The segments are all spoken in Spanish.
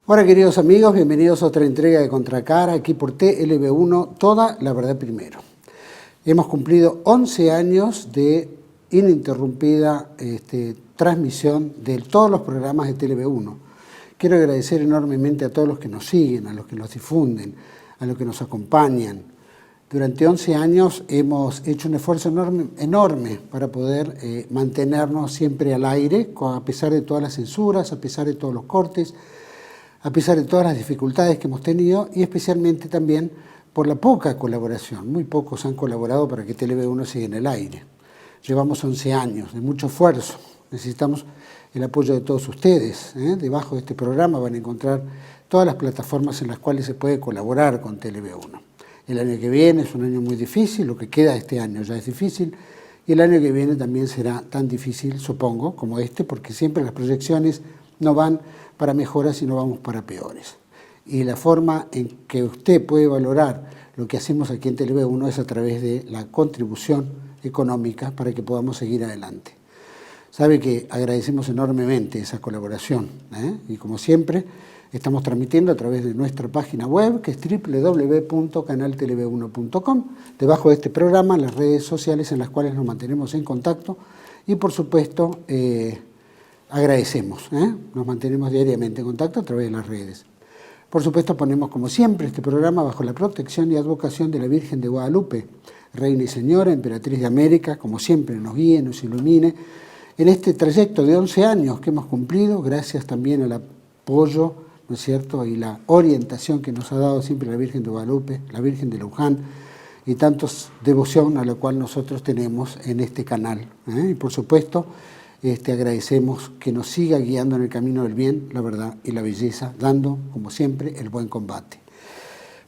Hola queridos amigos, bienvenidos a otra entrega de Contracara, aquí por TLV1, toda la verdad primero. Hemos cumplido 11 años de ininterrumpida transmisión de todos los programas de TLV1. Quiero agradecer enormemente a todos los que nos siguen, a los que nos difunden, a los que nos acompañan. Durante 11 años hemos hecho un esfuerzo enorme para poder mantenernos siempre al aire, a pesar de todas las censuras, a pesar de todos los cortes, a pesar de todas las dificultades que hemos tenido y especialmente también por la poca colaboración. Muy pocos han colaborado para que TLV1 siga en el aire. Llevamos 11 años de mucho esfuerzo. Necesitamos el apoyo de todos ustedes. Debajo de este programa van a encontrar todas las plataformas en las cuales se puede colaborar con TLV1. El año que viene es un año muy difícil, lo que queda de este año ya es difícil, y el año que viene también será tan difícil, supongo, como este, porque siempre las proyecciones no van para mejoras y no vamos para peores. Y la forma en que usted puede valorar lo que hacemos aquí en TLV1 es a través de la contribución económica para que podamos seguir adelante. Sabe que agradecemos enormemente esa colaboración, y como siempre estamos transmitiendo a través de nuestra página web, que es www.canaltelv1.com, debajo de este programa, las redes sociales en las cuales nos mantenemos en contacto y por supuesto agradecemos, nos mantenemos diariamente en contacto a través de las redes. Por supuesto ponemos como siempre este programa bajo la protección y advocación de la Virgen de Guadalupe, Reina y Señora, Emperatriz de América, como siempre nos guíe, nos ilumine en este trayecto de 11 años que hemos cumplido, gracias también al apoyo, ¿no es cierto?, y la orientación que nos ha dado siempre la Virgen de Guadalupe, la Virgen de Luján, y tantos devoción a la cual nosotros tenemos en este canal. Y por supuesto, agradecemos que nos siga guiando en el camino del bien, la verdad y la belleza, dando, como siempre, el buen combate.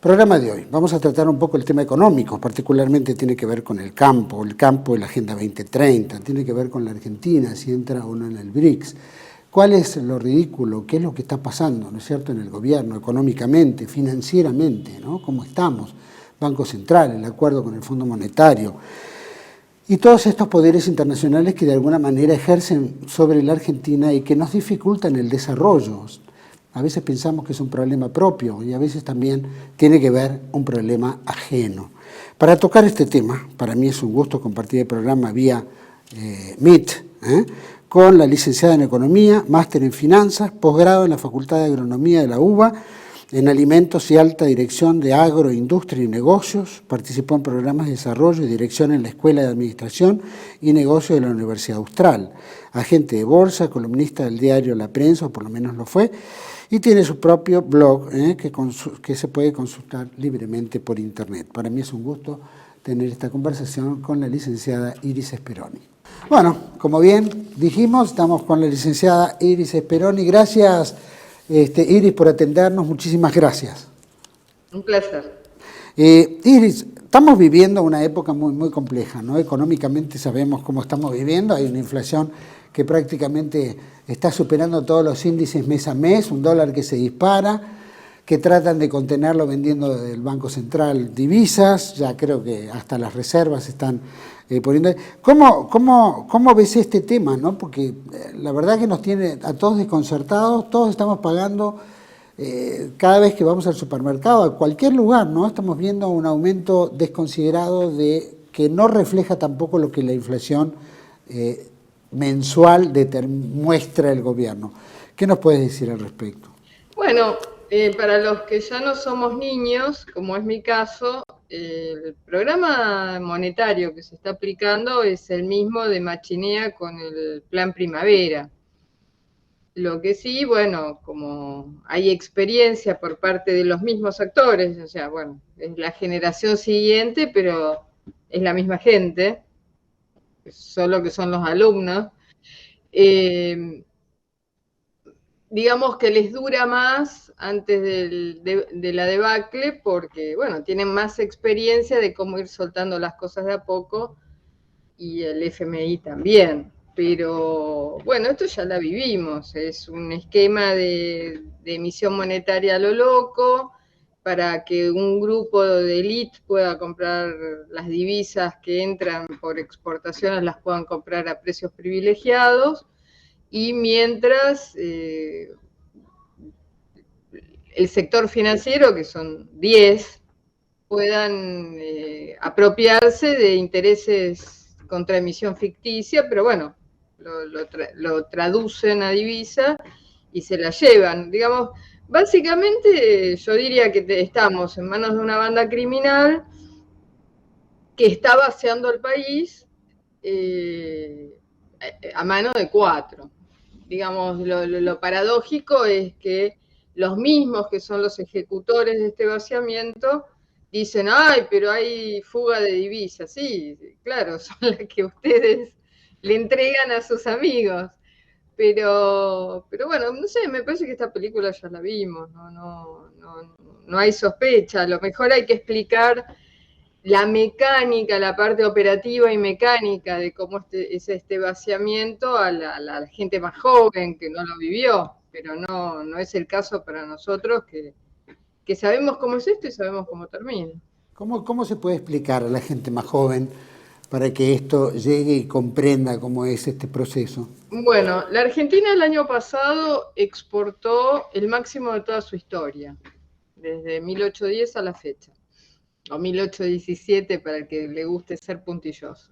Programa de hoy. Vamos a tratar un poco el tema económico, particularmente tiene que ver con el campo y la Agenda 2030, tiene que ver con la Argentina, si entra o no en el BRICS. ¿Cuál es lo ridículo? ¿Qué es lo que está pasando, ¿no es cierto?, en el gobierno, económicamente, financieramente, ¿no? ¿Cómo estamos? Banco Central, el acuerdo con el Fondo Monetario. Y todos estos poderes internacionales que de alguna manera ejercen sobre la Argentina y que nos dificultan el desarrollo. A veces pensamos que es un problema propio y a veces también tiene que ver un problema ajeno. Para tocar este tema, para mí es un gusto compartir el programa vía Meet, con la licenciada en Economía, máster en Finanzas, posgrado en la Facultad de Agronomía de la UBA, en Alimentos y Alta Dirección de Agro, Industria y Negocios. Participó en programas de desarrollo y dirección en la Escuela de Administración y Negocios de la Universidad Austral. Agente de bolsa, columnista del diario La Prensa, o por lo menos lo fue, y tiene su propio blog que se puede consultar libremente por internet. Para mí es un gusto tener esta conversación con la licenciada Iris Speroni. Bueno, como bien dijimos, estamos con la licenciada Iris Speroni. Gracias, Iris, por atendernos, muchísimas gracias. Un placer. Iris, estamos viviendo una época muy, muy compleja, ¿no? Económicamente sabemos cómo estamos viviendo, hay una inflación que prácticamente está superando todos los índices mes a mes, un dólar que se dispara, que tratan de contenerlo vendiendo del Banco Central divisas, ya creo que hasta las reservas están poniendo. ¿Cómo ves este tema, no? Porque la verdad que nos tiene a todos desconcertados, todos estamos pagando cada vez que vamos al supermercado, a cualquier lugar, ¿no? Estamos viendo un aumento desconsiderado que no refleja tampoco lo que la inflación mensual muestra el gobierno. ¿Qué nos puedes decir al respecto? Bueno, para los que ya no somos niños, como es mi caso, el programa monetario que se está aplicando es el mismo de Machinea con el Plan Primavera. Lo que sí, bueno, como hay experiencia por parte de los mismos actores, o sea, bueno, es la generación siguiente, pero es la misma gente, solo que son los alumnos. Digamos que les dura más antes de la debacle porque, bueno, tienen más experiencia de cómo ir soltando las cosas de a poco y el FMI también. Pero, bueno, esto ya la vivimos, es un esquema de emisión monetaria a lo loco para que un grupo de élite pueda comprar las divisas que entran por exportaciones, las puedan comprar a precios privilegiados. Y mientras el sector financiero, que son 10, puedan apropiarse de intereses contra emisión ficticia, pero bueno, lo traducen a divisa y se la llevan. Digamos, básicamente yo diría que estamos en manos de una banda criminal que está vaciando el país a mano de 4. Digamos, lo paradójico es que los mismos que son los ejecutores de este vaciamiento dicen, ay, pero hay fuga de divisas. Sí, claro, son las que ustedes le entregan a sus amigos. Pero bueno, no sé, me parece que esta película ya la vimos, no hay sospecha. A lo mejor hay que explicar la mecánica, la parte operativa y mecánica de cómo es este vaciamiento a la gente más joven que no lo vivió, pero no es el caso para nosotros que sabemos cómo es esto y sabemos cómo termina. ¿Cómo se puede explicar a la gente más joven para que esto llegue y comprenda cómo es este proceso? Bueno, la Argentina el año pasado exportó el máximo de toda su historia, desde 1810 a la fecha, o 1817 para el que le guste ser puntilloso,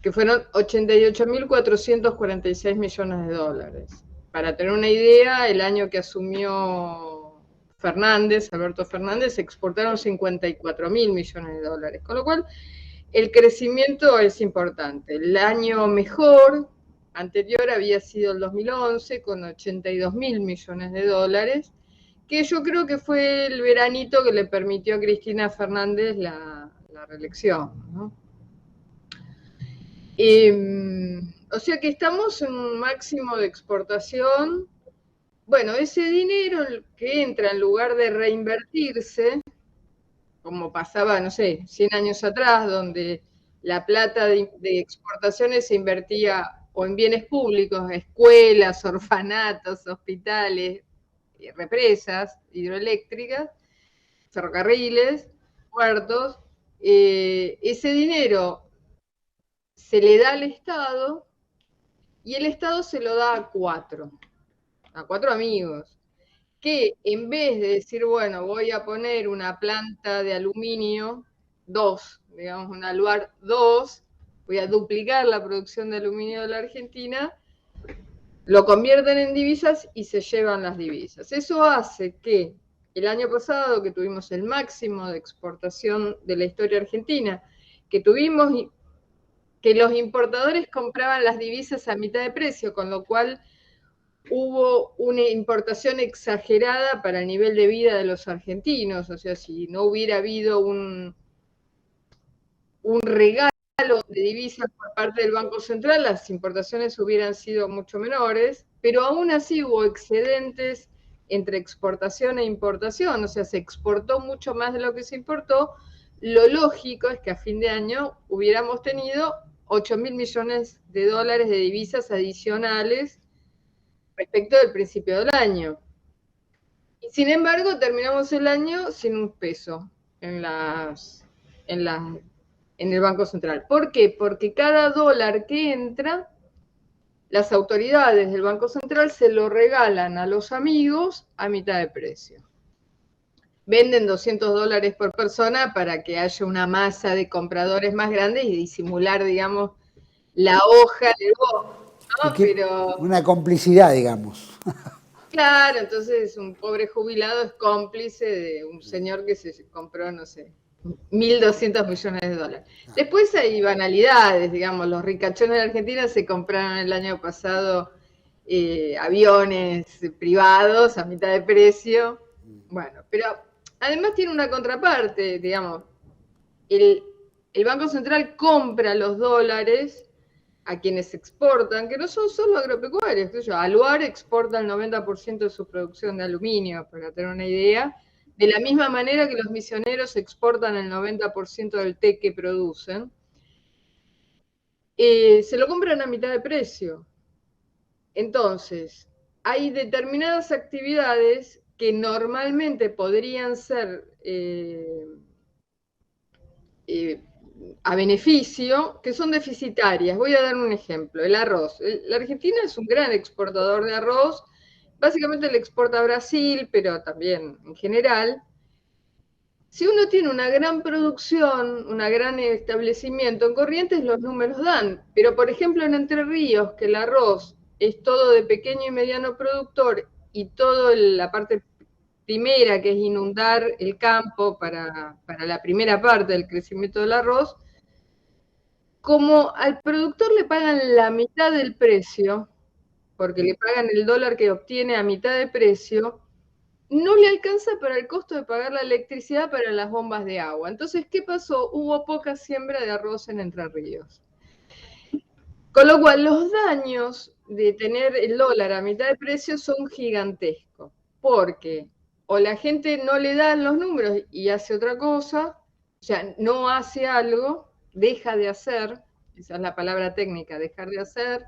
que fueron 88.446 millones de dólares. Para tener una idea, el año que asumió Alberto Fernández, exportaron 54.000 millones de dólares, con lo cual el crecimiento es importante. El año mejor anterior había sido el 2011, con 82.000 millones de dólares, que yo creo que fue el veranito que le permitió a Cristina Fernández la reelección, ¿no? O sea que estamos en un máximo de exportación. Bueno, ese dinero que entra en lugar de reinvertirse, como pasaba, no sé, 100 años atrás, donde la plata de exportaciones se invertía o en bienes públicos, escuelas, orfanatos, hospitales, represas hidroeléctricas, ferrocarriles, puertos, ese dinero se le da al Estado y el Estado se lo da a 4 amigos, que en vez de decir, bueno, voy a poner una planta de aluminio 2, digamos, una Aluar 2, voy a duplicar la producción de aluminio de la Argentina, lo convierten en divisas y se llevan las divisas. Eso hace que el año pasado, que tuvimos el máximo de exportación de la historia argentina, que tuvimos que los importadores compraban las divisas a mitad de precio, con lo cual hubo una importación exagerada para el nivel de vida de los argentinos. O sea, si no hubiera habido un regalo de divisas por parte del Banco Central, las importaciones hubieran sido mucho menores, pero aún así hubo excedentes entre exportación e importación, o sea, se exportó mucho más de lo que se importó. Lo lógico es que a fin de año hubiéramos tenido 8.000 millones de dólares de divisas adicionales respecto del principio del año. Y sin embargo, terminamos el año sin un peso en el Banco Central. ¿Por qué? Porque cada dólar que entra, las autoridades del Banco Central se lo regalan a los amigos a mitad de precio. Venden $200 por persona para que haya una masa de compradores más grande y disimular, digamos, la hoja de voz, ¿no? Pero una complicidad, digamos. claro, entonces un pobre jubilado es cómplice de un señor que se compró, no sé, 1.200 millones de dólares. Después hay banalidades, digamos, los ricachones de Argentina se compraron el año pasado aviones privados a mitad de precio. Bueno, pero además tiene una contraparte, digamos, el Banco Central compra los dólares a quienes exportan, que no son solo agropecuarios. Aluar exporta el 90% de su producción de aluminio, para tener una idea, de la misma manera que los misioneros exportan el 90% del té que producen. Se lo compran a mitad de precio. Entonces, hay determinadas actividades que normalmente podrían ser a beneficio, que son deficitarias. Voy a dar un ejemplo, el arroz. La Argentina es un gran exportador de arroz básicamente le exporta a Brasil, pero también en general. Si uno tiene una gran producción, un gran establecimiento, en Corrientes los números dan, pero por ejemplo en Entre Ríos, que el arroz es todo de pequeño y mediano productor y toda la parte primera, que es inundar el campo para la primera parte del crecimiento del arroz, como al productor le pagan la mitad del precio, porque le pagan el dólar que obtiene a mitad de precio, no le alcanza para el costo de pagar la electricidad para las bombas de agua. Entonces, ¿qué pasó? Hubo poca siembra de arroz en Entre Ríos. Con lo cual, los daños de tener el dólar a mitad de precio son gigantescos, porque o la gente no le dan los números y hace otra cosa, o sea, no hace algo, deja de hacer, esa es la palabra técnica, dejar de hacer,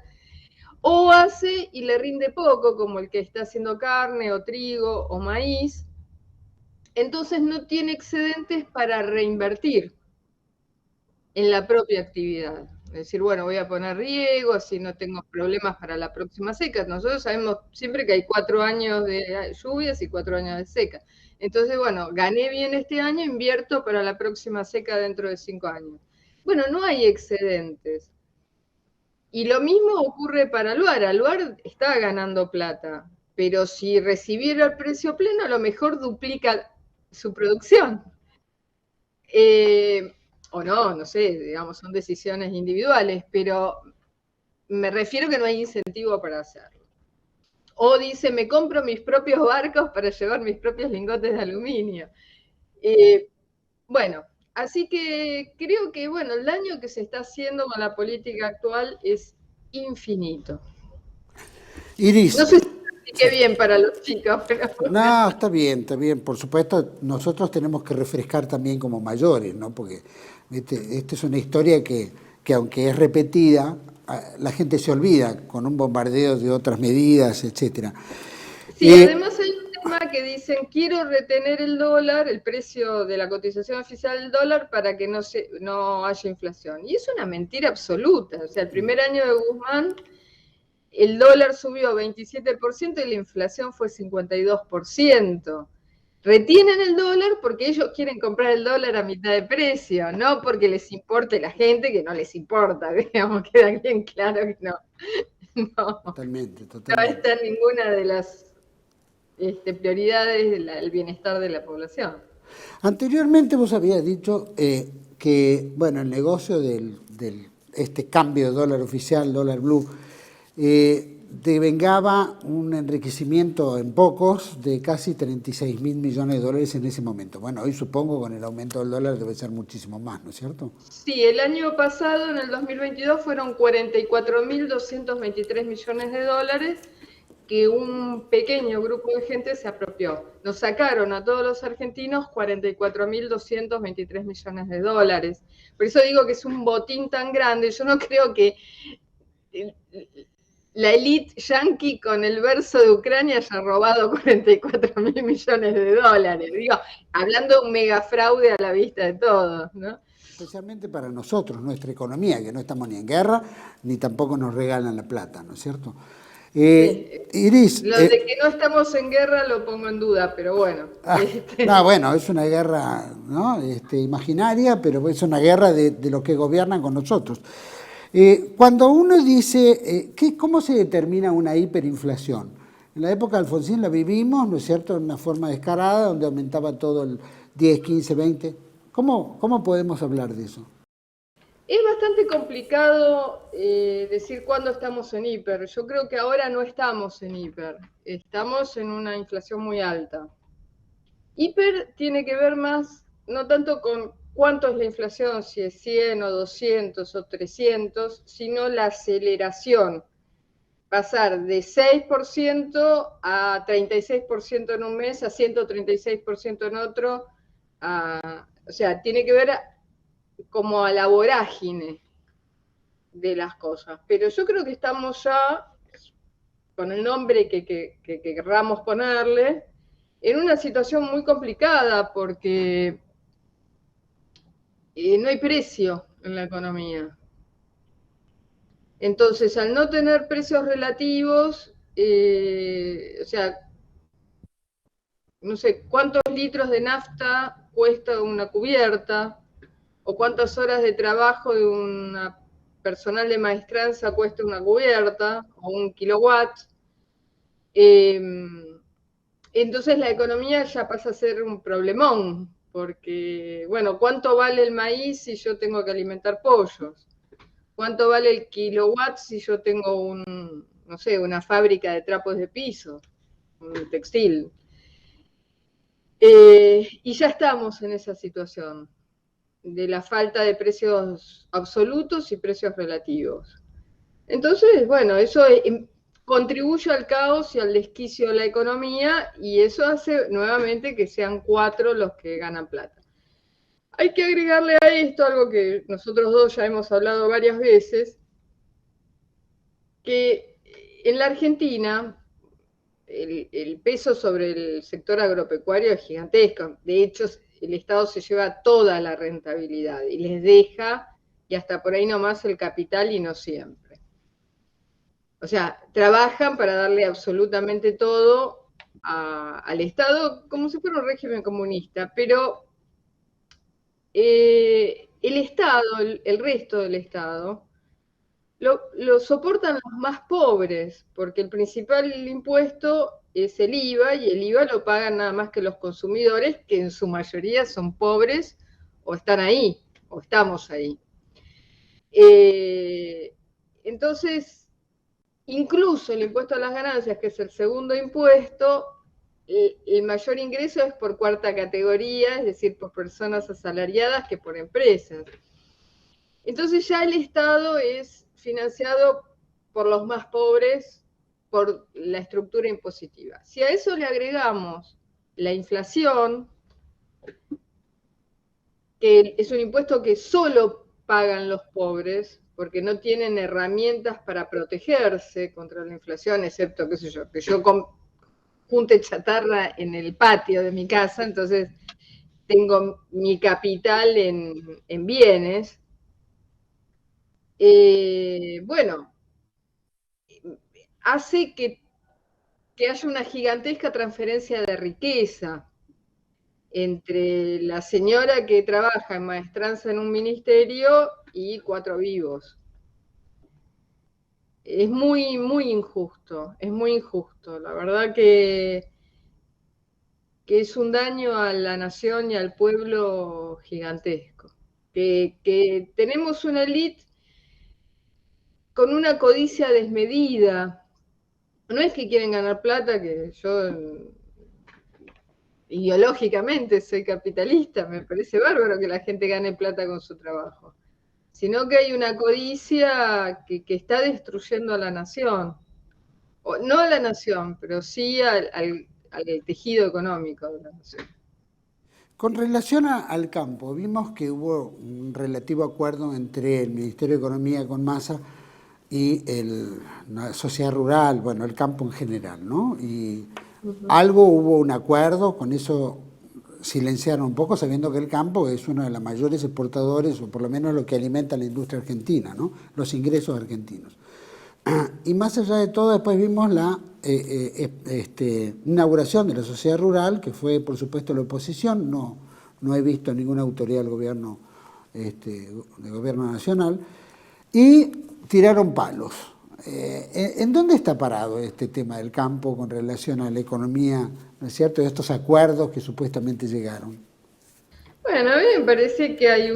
o hace y le rinde poco, como el que está haciendo carne o trigo o maíz, entonces no tiene excedentes para reinvertir en la propia actividad. Es decir, bueno, voy a poner riego, así no tengo problemas para la próxima seca. Nosotros sabemos siempre que hay 4 años de lluvias y 4 años de seca. Entonces, bueno, gané bien este año, invierto para la próxima seca dentro de 5 años. Bueno, no hay excedentes. Y lo mismo ocurre para Luar. Luar está ganando plata, pero si recibiera el precio pleno, a lo mejor duplica su producción. O no, no sé, digamos, son decisiones individuales, pero me refiero que no hay incentivo para hacerlo. O dice, me compro mis propios barcos para llevar mis propios lingotes de aluminio. Bueno, así que creo que, bueno, el daño que se está haciendo con la política actual es infinito. Iris, No sé si qué bien para los chicos, pero bueno. no, está bien, está bien. Por supuesto, nosotros tenemos que refrescar también como mayores, ¿no? Porque esta es una historia que aunque es repetida, la gente se olvida con un bombardeo de otras medidas, etcétera. Sí, además hay un tema que dicen, quiero retener el dólar, el precio de la cotización oficial del dólar para que no haya inflación. Y es una mentira absoluta. O sea, el primer año de Guzmán, el dólar subió 27% y la inflación fue 52%. Retienen el dólar porque ellos quieren comprar el dólar a mitad de precio, no porque les importe la gente, que no les importa, digamos, queda bien claro que no. No, Totalmente, no totalmente. está en ninguna de las prioridades del bienestar de la población. Anteriormente vos habías dicho que, bueno, el negocio este cambio de dólar oficial, dólar blue, devengaba un enriquecimiento en pocos de casi 36.000 millones de dólares en ese momento. Bueno, hoy supongo con el aumento del dólar debe ser muchísimo más, ¿no es cierto? Sí, el año pasado, en el 2022, fueron 44.223 millones de dólares que un pequeño grupo de gente se apropió. Nos sacaron a todos los argentinos 44.223 millones de dólares. Por eso digo que es un botín tan grande. Yo no creo que la élite yanqui con el verso de Ucrania haya robado 44.000 millones de dólares. Digo, hablando de un megafraude a la vista de todos, ¿no? Especialmente para nosotros, nuestra economía, que no estamos ni en guerra, ni tampoco nos regalan la plata, ¿no es cierto? Sí. Iris, Lo de que no estamos en guerra lo pongo en duda, pero bueno. no, bueno, es una guerra, ¿no? Imaginaria, pero es una guerra de lo que gobiernan con nosotros. Cuando uno dice, ¿cómo se determina una hiperinflación? En la época de Alfonsín la vivimos, ¿no es cierto?, en una forma descarada, donde aumentaba todo el 10, 15, 20. ¿Cómo podemos hablar de eso? Es bastante complicado decir cuándo estamos en hiper. Yo creo que ahora no estamos en hiper. Estamos en una inflación muy alta. Hiper tiene que ver más, no tanto con cuánto es la inflación, si es 100 o 200 o 300, sino la aceleración. Pasar de 6% a 36% en un mes, a 136% en otro. O sea, tiene que ver como a la vorágine de las cosas. Pero yo creo que estamos ya, con el nombre que querramos ponerle, en una situación muy complicada porque no hay precio en la economía. Entonces, al no tener precios relativos, o sea, no sé, cuántos litros de nafta cuesta una cubierta, o cuántas horas de trabajo de una personal de maestranza cuesta una cubierta, o un kilowatt. Eh, entonces la economía ya pasa a ser un problemón, porque, bueno, ¿cuánto vale el maíz si yo tengo que alimentar pollos? ¿Cuánto vale el kilowatt si yo tengo no sé, una fábrica de trapos de piso, un textil? Y ya estamos en esa situación de la falta de precios absolutos y precios relativos. Entonces, bueno, eso contribuye al caos y al desquicio de la economía, y eso hace nuevamente que sean 4 los que ganan plata. Hay que agregarle a esto algo que nosotros dos ya hemos hablado varias veces, que en la Argentina el peso sobre el sector agropecuario es gigantesco. De hecho, el Estado se lleva toda la rentabilidad y les deja, y hasta por ahí nomás, el capital, y no siempre. O sea, trabajan para darle absolutamente todo al Estado como si fuera un régimen comunista, pero el Estado, el resto del Estado, lo soportan los más pobres, porque el principal impuesto es el IVA, y el IVA lo pagan nada más que los consumidores, que en su mayoría son pobres o están ahí, o estamos ahí. Entonces, incluso el impuesto a las ganancias, que es el segundo impuesto, el mayor ingreso es por cuarta categoría, es decir, por personas asalariadas, que por empresas. Entonces ya el Estado es financiado por los más pobres, por la estructura impositiva. Si a eso le agregamos la inflación, que es un impuesto que solo pagan los pobres, porque no tienen herramientas para protegerse contra la inflación, excepto, qué sé yo, que yo junte chatarra en el patio de mi casa, entonces tengo mi capital en bienes. Bueno, hace que haya una gigantesca transferencia de riqueza entre la señora que trabaja en maestranza en un ministerio y 4 vivos. Es muy, muy injusto, es muy injusto. La verdad que es un daño a la nación y al pueblo gigantesco. Que tenemos una élite con una codicia desmedida. No es que quieren ganar plata, que yo ideológicamente soy capitalista, me parece bárbaro que la gente gane plata con su trabajo, sino que hay una codicia que está destruyendo a la nación, o, no a la nación, pero sí al tejido económico de la nación. Con relación al campo, vimos que hubo un relativo acuerdo entre el Ministerio de Economía con Massa y la sociedad rural, bueno, el campo en general, ¿no? Y algo hubo un acuerdo, con eso silenciaron un poco, sabiendo que el campo es uno de los mayores exportadores, o por lo menos lo que alimenta la industria argentina, ¿no? Los ingresos argentinos. Y más allá de todo, después vimos la inauguración de la sociedad rural, que fue, por supuesto, la oposición. No he visto ninguna autoridad del gobierno, del gobierno nacional, y tiraron palos. ¿En dónde está parado este tema del campo con relación a la economía, ¿no es cierto?, de estos acuerdos que supuestamente llegaron? Bueno, a mí me parece que hay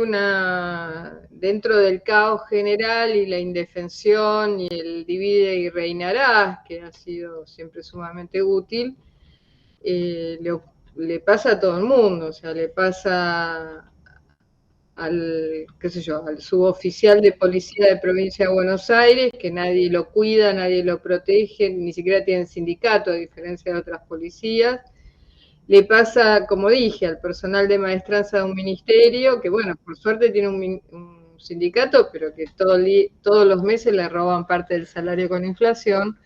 dentro del caos general y la indefensión y el divide y reinarás, que ha sido siempre sumamente útil, le pasa a todo el mundo. O sea, le pasa qué sé yo, al suboficial de policía de provincia de Buenos Aires, que nadie lo cuida, nadie lo protege, ni siquiera tienen sindicato, a diferencia de otras policías. Le pasa, como dije, al personal de maestranza de un ministerio, que bueno, por suerte tiene un sindicato, pero que todos los meses le roban parte del salario con inflación.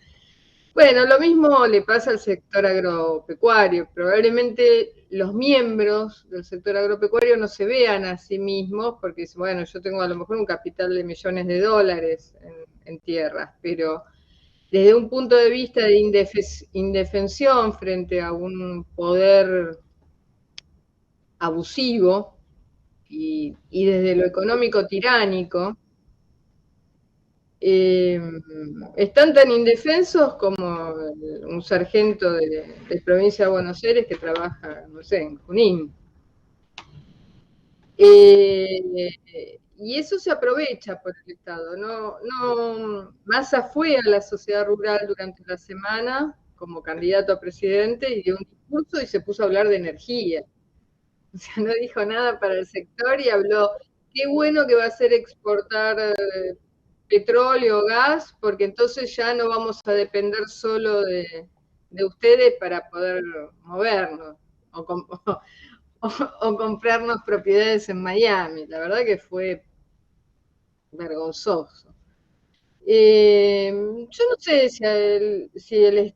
Bueno, lo mismo le pasa al sector agropecuario. Probablemente los miembros del sector agropecuario no se vean a sí mismos, porque bueno, yo tengo a lo mejor un capital de millones de dólares en tierras, pero desde un punto de vista de indefensión frente a un poder abusivo y desde lo económico tiránico, están tan indefensos como un sargento de provincia de Buenos Aires que trabaja, no sé, en Junín. Y eso se aprovecha por el Estado. Massa fue a la sociedad rural durante la semana como candidato a presidente y dio un discurso y se puso a hablar de energía. O sea, no dijo nada para el sector y habló, qué bueno que va a ser exportar petróleo, gas, porque entonces ya no vamos a depender solo de ustedes para poder movernos o comprarnos propiedades en Miami. La verdad que fue vergonzoso. Yo no sé si el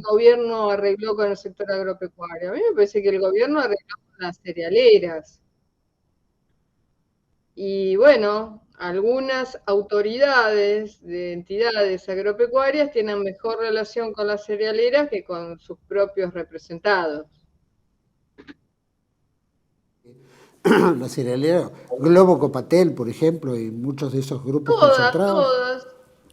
gobierno arregló con el sector agropecuario. A mí me parece que el gobierno arregló con las cerealeras. Y bueno, algunas autoridades de entidades agropecuarias tienen mejor relación con las cerealeras que con sus propios representados. La cerealera Globo Copatel, por ejemplo, y muchos de esos grupos concentrados.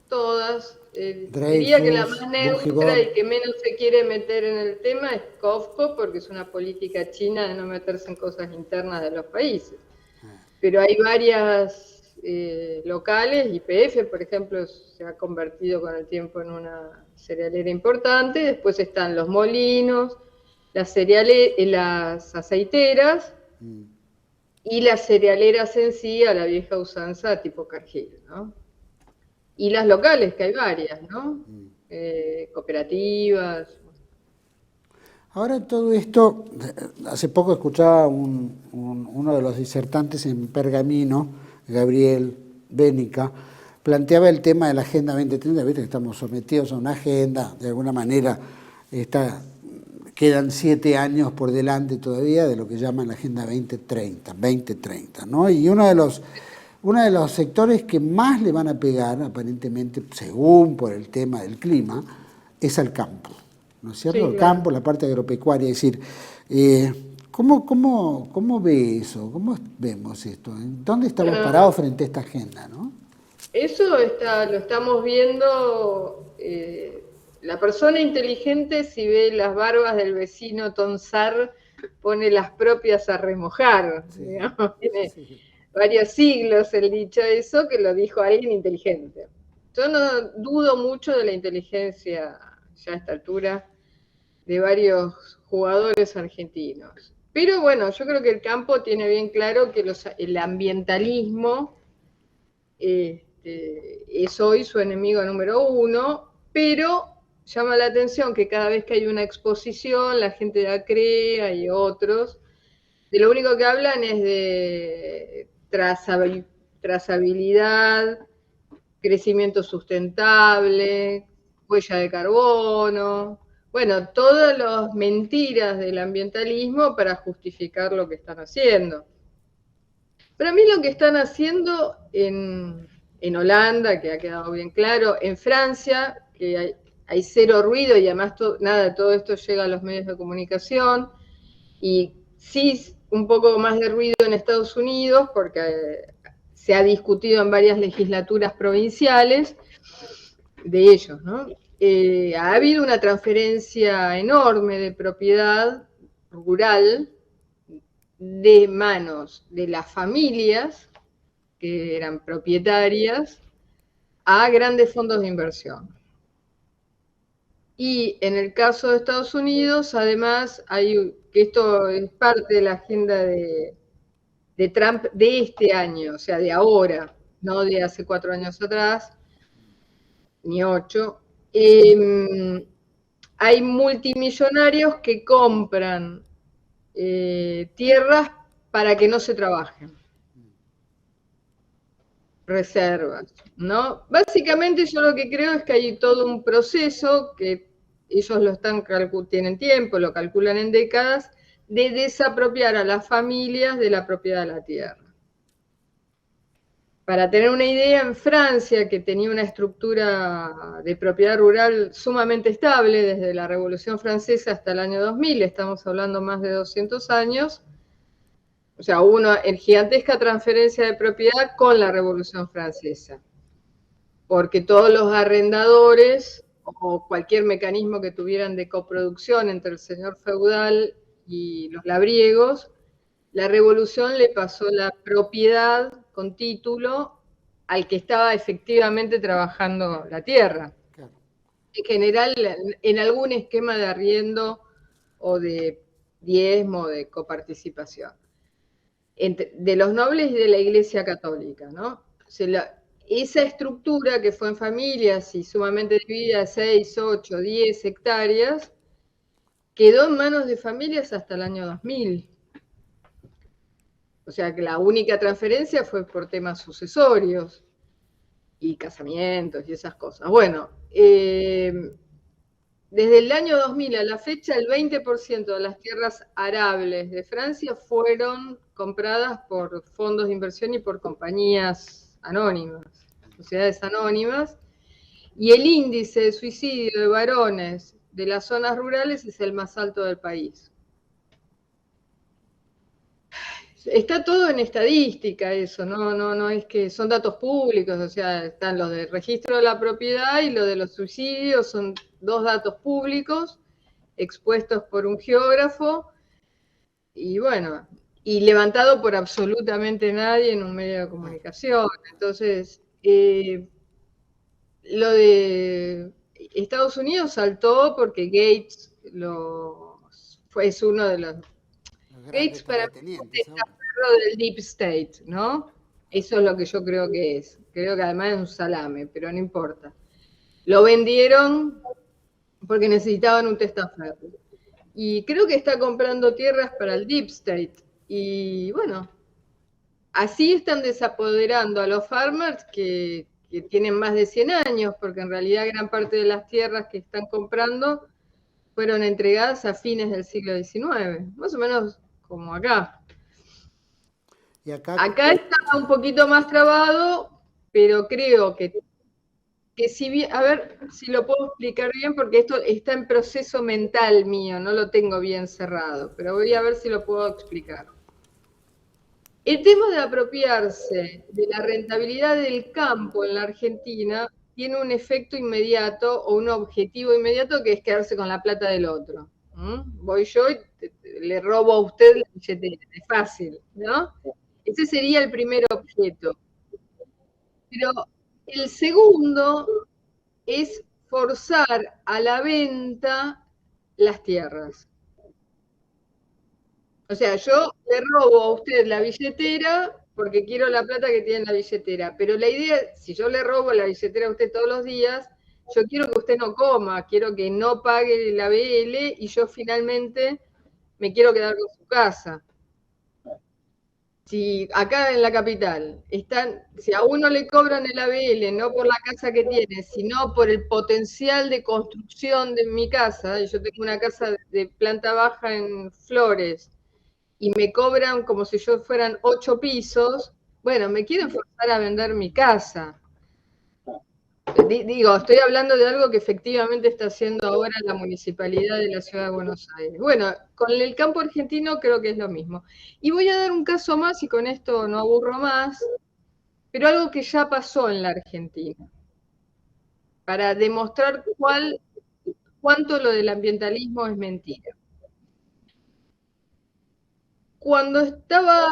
Todas. Diría que la Dreyfus, más neutra Bungibor. y que menos se quiere meter en el tema es COFCO, porque es una política china de no meterse en cosas internas de los países. Pero hay varias locales, YPF, por ejemplo, se ha convertido con el tiempo en una cerealera importante. Después están los molinos, las aceiteras, y las cerealeras en sí a la vieja usanza tipo Cargill, ¿no? Y las locales, que hay varias, ¿no? Cooperativas. Ahora todo esto, hace poco escuchaba uno de los disertantes en Pergamino, Gabriel Bénica, planteaba el tema de la Agenda 2030, viste que estamos sometidos a una agenda, de alguna manera quedan 7 años por delante todavía de lo que llaman la Agenda 2030, ¿no? Y uno de los sectores que más le van a pegar, aparentemente, según por el tema del clima, es al campo, ¿no es cierto? Sí, El claro. campo, la parte agropecuaria, es decir, ¿cómo ve eso? ¿Cómo vemos esto? ¿Dónde estamos parados frente a esta agenda, no? Eso lo estamos viendo. La persona inteligente, si ve las barbas del vecino tonsar, pone las propias a remojar. Sí, digamos, tiene varios siglos el dicho eso, que lo dijo alguien inteligente. Yo no dudo mucho de la inteligencia, ya a esta altura, de varios jugadores argentinos. Pero bueno, yo creo que el campo tiene bien claro que el ambientalismo es hoy su enemigo número 1, pero llama la atención que cada vez que hay una exposición, la gente de ACREA y otros, de lo único que hablan es de trazabilidad, crecimiento sustentable, huella de carbono, bueno, todas las mentiras del ambientalismo para justificar lo que están haciendo. Para mí lo que están haciendo en Holanda, que ha quedado bien claro, en Francia, que hay cero ruido y además nada, todo esto llega a los medios de comunicación, y sí un poco más de ruido en Estados Unidos, porque se ha discutido en varias legislaturas provinciales de ellos, ¿no? Ha habido una transferencia enorme de propiedad rural de manos de las familias que eran propietarias a grandes fondos de inversión. Y en el caso de Estados Unidos, además, que esto es parte de la agenda de Trump de este año, o sea, de ahora, no de hace 4 años atrás, ni 8. Hay multimillonarios que compran tierras para que no se trabajen. Reservas, ¿no? Básicamente yo lo que creo es que hay todo un proceso que ellos tienen tiempo, lo calculan en décadas, de desapropiar a las familias de la propiedad de la tierra. Para tener una idea, en Francia, que tenía una estructura de propiedad rural sumamente estable desde la Revolución Francesa hasta el año 2000, estamos hablando más de 200 años, o sea, hubo una gigantesca transferencia de propiedad con la Revolución Francesa, porque todos los arrendadores o cualquier mecanismo que tuvieran de coproducción entre el señor feudal y los labriegos, la revolución le pasó la propiedad con título al que estaba efectivamente trabajando la tierra. Claro. En general, en algún esquema de arriendo o de diezmo, de coparticipación. De los nobles y de la Iglesia Católica, ¿no? Esa estructura que fue en familias y sumamente dividida, 6, 8, 10 hectáreas, quedó en manos de familias hasta el año 2000. O sea que la única transferencia fue por temas sucesorios y casamientos y esas cosas. Bueno, desde el año 2000 a la fecha, el 20% de las tierras arables de Francia fueron compradas por fondos de inversión y por compañías anónimas, sociedades anónimas, y el índice de suicidio de varones de las zonas rurales es el más alto del país. Está todo en estadística eso, no es que son datos públicos, o sea, están los del registro de la propiedad y los de los suicidios, son dos datos públicos expuestos por un geógrafo y bueno, y levantado por absolutamente nadie en un medio de comunicación. Entonces, lo de Estados Unidos saltó porque Gates es uno de los... Gates para mí es un testaferro del Deep State, ¿no? Eso es lo que yo creo que es. Creo que además es un salame, pero no importa. Lo vendieron porque necesitaban un testaferro. Y creo que está comprando tierras para el Deep State. Y bueno, así están desapoderando a los farmers que tienen más de 100 años, porque en realidad gran parte de las tierras que están comprando fueron entregadas a fines del siglo XIX, más o menos como acá. Y acá está un poquito más trabado, pero creo que si bien, a ver si lo puedo explicar bien, porque esto está en proceso mental mío, no lo tengo bien cerrado, pero voy a ver si lo puedo explicar. El tema de apropiarse de la rentabilidad del campo en la Argentina tiene un efecto inmediato o un objetivo inmediato que es quedarse con la plata del otro. Voy yo y le robo a usted la billetera, es fácil, ¿no? Ese sería el primer objeto. Pero el segundo es forzar a la venta las tierras. O sea, yo le robo a usted la billetera porque quiero la plata que tiene en la billetera, pero la idea, si yo le robo la billetera a usted todos los días, yo quiero que usted no coma, quiero que no pague la BL y yo finalmente me quiero quedar con su casa. Si acá en la capital si a uno le cobran el ABL, no por la casa que tiene, sino por el potencial de construcción de mi casa, y yo tengo una casa de planta baja en Flores, y me cobran como si yo fueran 8 pisos, bueno, me quieren forzar a vender mi casa. Digo, estoy hablando de algo que efectivamente está haciendo ahora la Municipalidad de la Ciudad de Buenos Aires. Bueno, con el campo argentino creo que es lo mismo. Y voy a dar un caso más y con esto no aburro más, pero algo que ya pasó en la Argentina, para demostrar cuánto lo del ambientalismo es mentira. Cuando estaba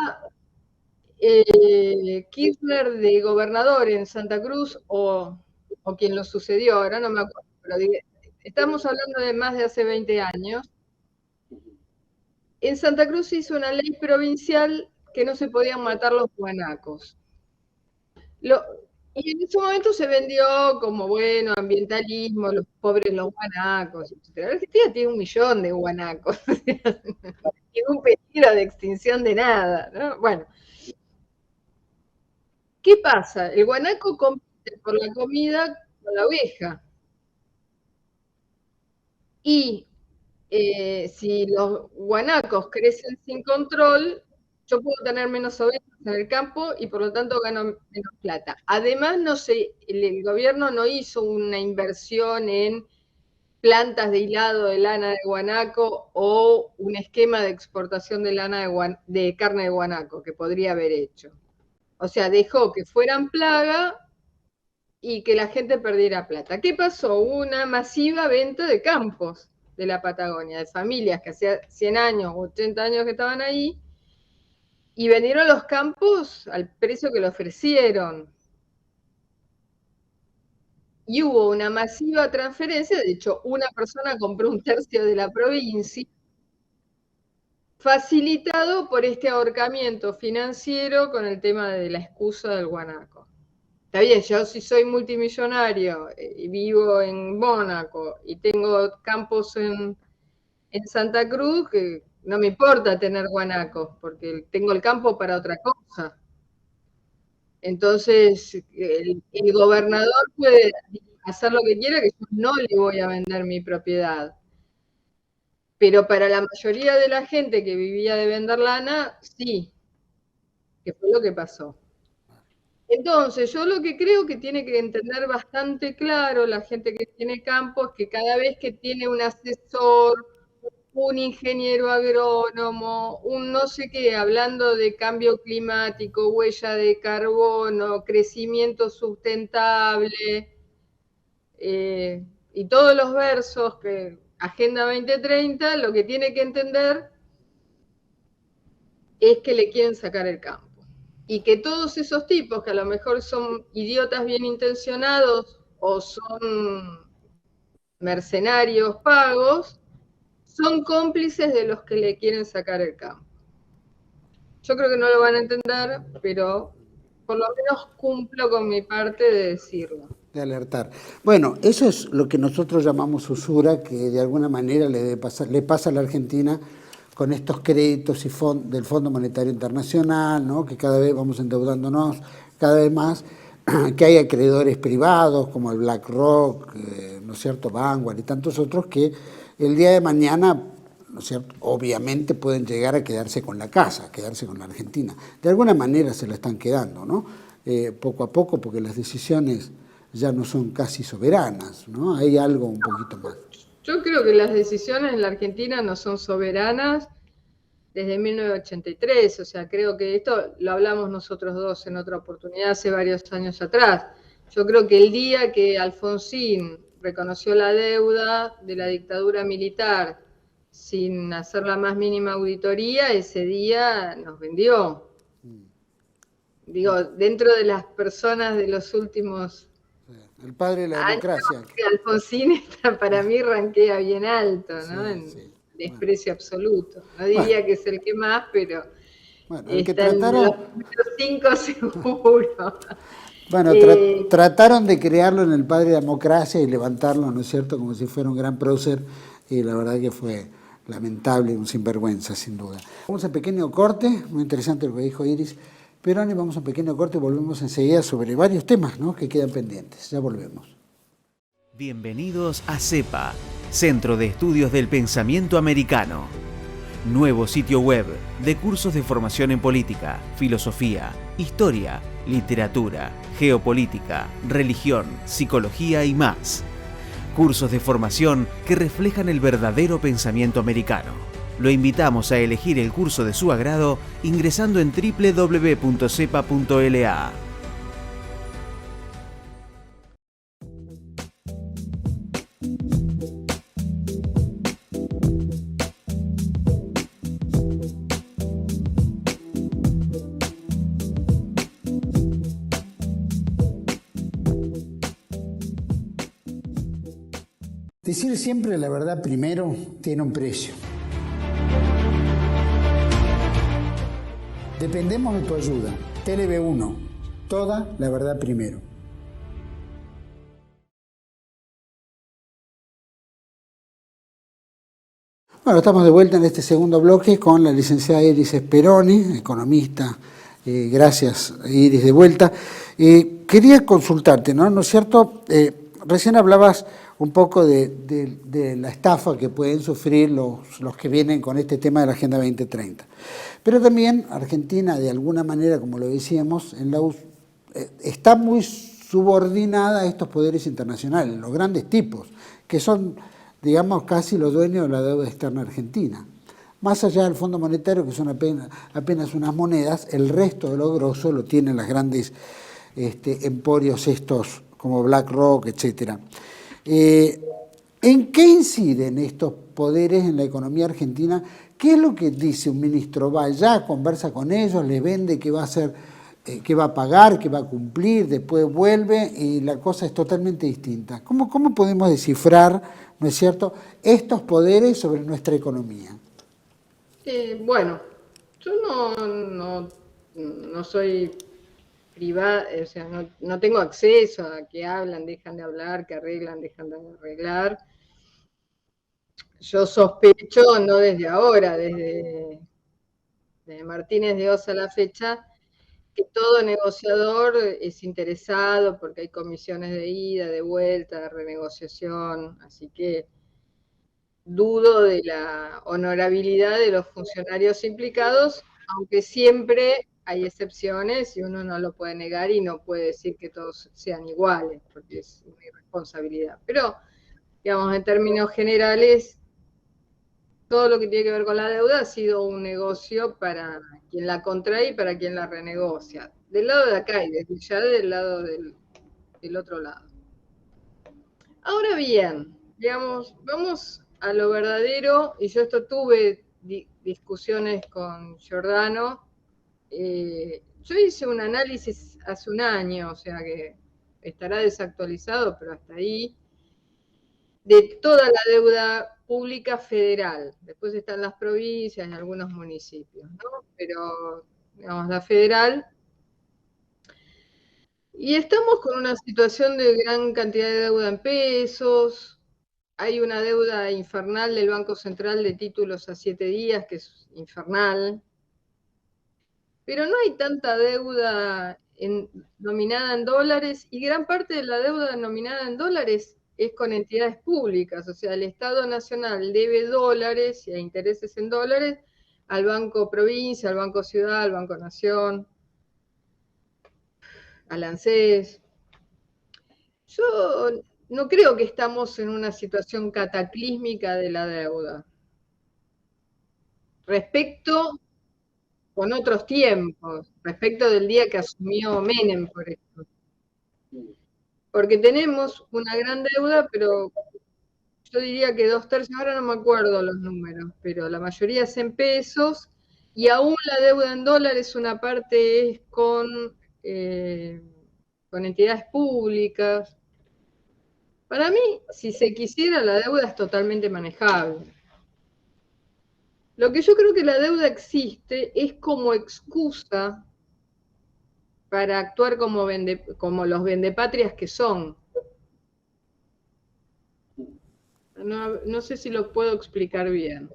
Kirchner de gobernador en Santa Cruz, o quien lo sucedió, ahora no me acuerdo, pero estamos hablando de más de hace 20 años, en Santa Cruz hizo una ley provincial que no se podían matar los guanacos. Y en ese momento se vendió como, bueno, ambientalismo, los pobres los guanacos, etc. La Argentina tiene 1 millón de guanacos, tiene un peligro de extinción de nada, ¿no? Bueno, ¿qué pasa? El guanaco compite por la comida con la oveja. Y si los guanacos crecen sin control, yo puedo tener menos ovejas en el campo y por lo tanto gano menos plata. Además, no sé, el gobierno no hizo una inversión en plantas de hilado de lana de guanaco o un esquema de exportación de lana de carne de guanaco que podría haber hecho. O sea, dejó que fueran plaga y que la gente perdiera plata. ¿Qué pasó? Hubo una masiva venta de campos de la Patagonia, de familias que hacía 100 años o 80 años que estaban ahí, y vendieron los campos al precio que lo ofrecieron. Y hubo una masiva transferencia, de hecho, una persona compró 1/3 de la provincia, facilitado por este ahorcamiento financiero con el tema de la excusa del guanaco. Está bien, yo si soy multimillonario y vivo en Mónaco y tengo campos en Santa Cruz, que no me importa tener guanacos, porque tengo el campo para otra cosa. Entonces, el gobernador puede hacer lo que quiera, que yo no le voy a vender mi propiedad. Pero para la mayoría de la gente que vivía de vender lana, sí, que fue lo que pasó. Entonces, yo lo que creo que tiene que entender bastante claro la gente que tiene campo es que cada vez que tiene un asesor, un ingeniero agrónomo, un no sé qué, hablando de cambio climático, huella de carbono, crecimiento sustentable, y todos los versos que Agenda 2030, lo que tiene que entender es que le quieren sacar el campo. Y que todos esos tipos, que a lo mejor son idiotas bien intencionados o son mercenarios pagos, son cómplices de los que le quieren sacar el campo. Yo creo que no lo van a entender, pero por lo menos cumplo con mi parte de decirlo. De alertar. Bueno, eso es lo que nosotros llamamos usura, que de alguna manera le pasa a la Argentina con estos créditos y del Fondo Monetario Internacional, ¿no? Que cada vez vamos endeudándonos cada vez más, que hay acreedores privados como el BlackRock, ¿no es cierto?, Vanguard y tantos otros que el día de mañana, ¿no es cierto?, obviamente pueden llegar a quedarse con la casa, a quedarse con la Argentina. De alguna manera se la están quedando, ¿no? Poco a poco, porque las decisiones ya no son casi soberanas, ¿no? Hay algo un poquito más. Yo creo que las decisiones en la Argentina no son soberanas desde 1983, o sea, creo que esto lo hablamos nosotros dos en otra oportunidad hace varios años atrás. Yo creo que el día que Alfonsín reconoció la deuda de la dictadura militar sin hacer la más mínima auditoría, ese día nos vendió. Digo, dentro de las personas de los últimos... El padre de la democracia. Alfonsín está, para mí ranquea bien alto, ¿no? Sí, en sí. desprecio absoluto. No diría que es el que más, pero bueno, el que está trataron, en los 5 seguro. Bueno, trataron de crearlo en el padre de la democracia y levantarlo, ¿no es cierto?, como si fuera un gran prócer, y la verdad que fue lamentable y un sinvergüenza, sin duda. Vamos a un pequeño corte, muy interesante lo que dijo Iris Speroni, vamos a un pequeño corte y volvemos enseguida sobre varios temas, ¿no?, que quedan pendientes. Ya volvemos. Bienvenidos a CEPA, Centro de Estudios del Pensamiento Americano. Nuevo sitio web de cursos de formación en política, filosofía, historia, literatura, geopolítica, religión, psicología y más. Cursos de formación que reflejan el verdadero pensamiento americano. Lo invitamos a elegir el curso de su agrado ingresando en www.cepa.la. Decir siempre la verdad primero tiene un precio. Dependemos de tu ayuda. TLB1, toda la verdad primero. Bueno, estamos de vuelta en este segundo bloque con la licenciada Iris Speroni, economista. Gracias, Iris, de vuelta. Quería consultarte, ¿no es cierto? recién hablabas un poco de la estafa que pueden sufrir los que vienen con este tema de la Agenda 2030. Pero también Argentina, de alguna manera, como lo decíamos, está muy subordinada a estos poderes internacionales, los grandes tipos, que son, digamos, casi los dueños de la deuda externa argentina. Más allá del Fondo Monetario, que son apenas unas monedas, el resto de lo grosso lo tienen las grandes emporios estos, como BlackRock, etc. ¿En qué inciden estos poderes en la economía argentina? ¿Qué es lo que dice un ministro? Va allá, conversa con ellos, les vende qué va a hacer, qué va a pagar, qué va a cumplir, después vuelve y la cosa es totalmente distinta. ¿Cómo podemos descifrar, no es cierto, estos poderes sobre nuestra economía? Bueno, yo no soy privada, o sea, no tengo acceso a que hablan, dejan de hablar, que arreglan, dejan de arreglar. Yo sospecho, no desde ahora, desde Martínez de Oz a la fecha, que todo negociador es interesado porque hay comisiones de ida, de vuelta, de renegociación, así que dudo de la honorabilidad de los funcionarios implicados, aunque siempre hay excepciones y uno no lo puede negar y no puede decir que todos sean iguales, porque es una irresponsabilidad. Pero, digamos, en términos generales, todo lo que tiene que ver con la deuda ha sido un negocio para quien la contrae y para quien la renegocia. Del lado de acá y desde ya del lado del otro lado. Ahora bien, digamos, vamos a lo verdadero, y yo esto tuve discusiones con Giordano. Yo hice un análisis hace un año, o sea que estará desactualizado, pero hasta ahí, de toda la deuda pública federal. Después están las provincias y algunos municipios, ¿no? Pero, digamos, la federal. Y estamos con una situación de gran cantidad de deuda en pesos. Hay una deuda infernal del Banco Central de títulos a 7 días, que es infernal. Pero no hay tanta deuda nominada en dólares, y gran parte de la deuda nominada en dólares es con entidades públicas. O sea, el Estado Nacional debe dólares y a intereses en dólares al Banco Provincia, al Banco Ciudad, al Banco Nación, al ANSES. Yo no creo que estamos en una situación cataclísmica de la deuda. Respecto con otros tiempos, respecto del día que asumió Menem, por ejemplo. Porque tenemos una gran deuda, pero yo diría que 2/3, ahora no me acuerdo los números, pero la mayoría es en pesos, y aún la deuda en dólares, una parte es con entidades públicas. Para mí, si se quisiera, la deuda es totalmente manejable. Lo que yo creo que la deuda existe es como excusa para actuar como los vendepatrias que son. No sé si lo puedo explicar bien.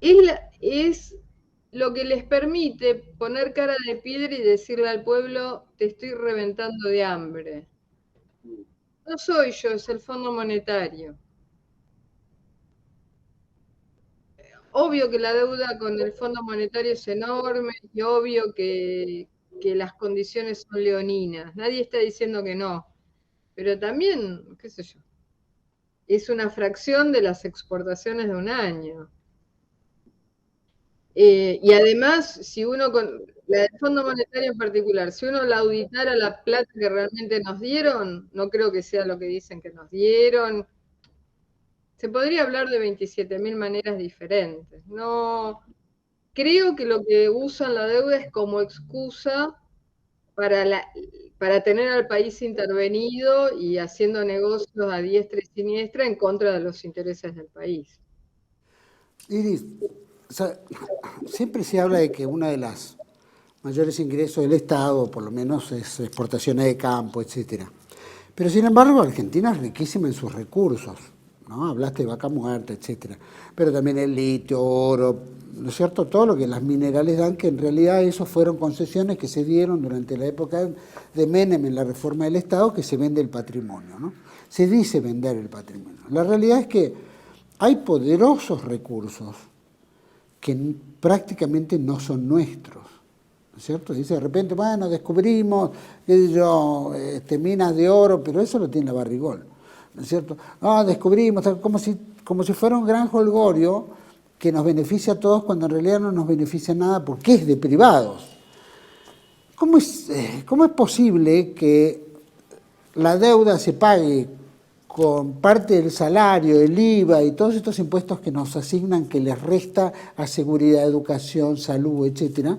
Es lo que les permite poner cara de piedra y decirle al pueblo: te estoy reventando de hambre. No soy yo, es el Fondo Monetario. Obvio que la deuda con el Fondo Monetario es enorme, y obvio que las condiciones son leoninas. Nadie está diciendo que no. Pero también, qué sé yo, es una fracción de las exportaciones de un año. Y además, si uno, la del Fondo Monetario en particular, si uno la auditara la plata que realmente nos dieron, no creo que sea lo que dicen que nos dieron. Se podría hablar de 27.000 maneras diferentes. No, creo que lo que usan la deuda es como excusa para tener al país intervenido y haciendo negocios a diestra y siniestra en contra de los intereses del país. Iris, o sea, siempre se habla de que una de las mayores ingresos del Estado, por lo menos, es exportaciones de campo, etc. Pero sin embargo, Argentina es riquísima en sus recursos. ¿no? Hablaste de vaca muerta, etcétera. Pero también el litio, oro, ¿no es cierto? Todo lo que las minerales dan, que en realidad esos fueron concesiones que se dieron durante la época de Menem en la reforma del Estado, que se vende el patrimonio, ¿no? Se dice vender el patrimonio. La realidad es que hay poderosos recursos que prácticamente no son nuestros, ¿no es cierto? Dice de repente, bueno, descubrimos, qué sé yo, minas de oro, pero eso lo tiene la Barrigol, ¿no es cierto? Ah, descubrimos, como si fuera un gran jolgorio que nos beneficia a todos cuando en realidad no nos beneficia nada porque es de privados. ¿Cómo es posible que la deuda se pague con parte del salario, el IVA y todos estos impuestos que nos asignan, que les resta a seguridad, educación, salud, etcétera,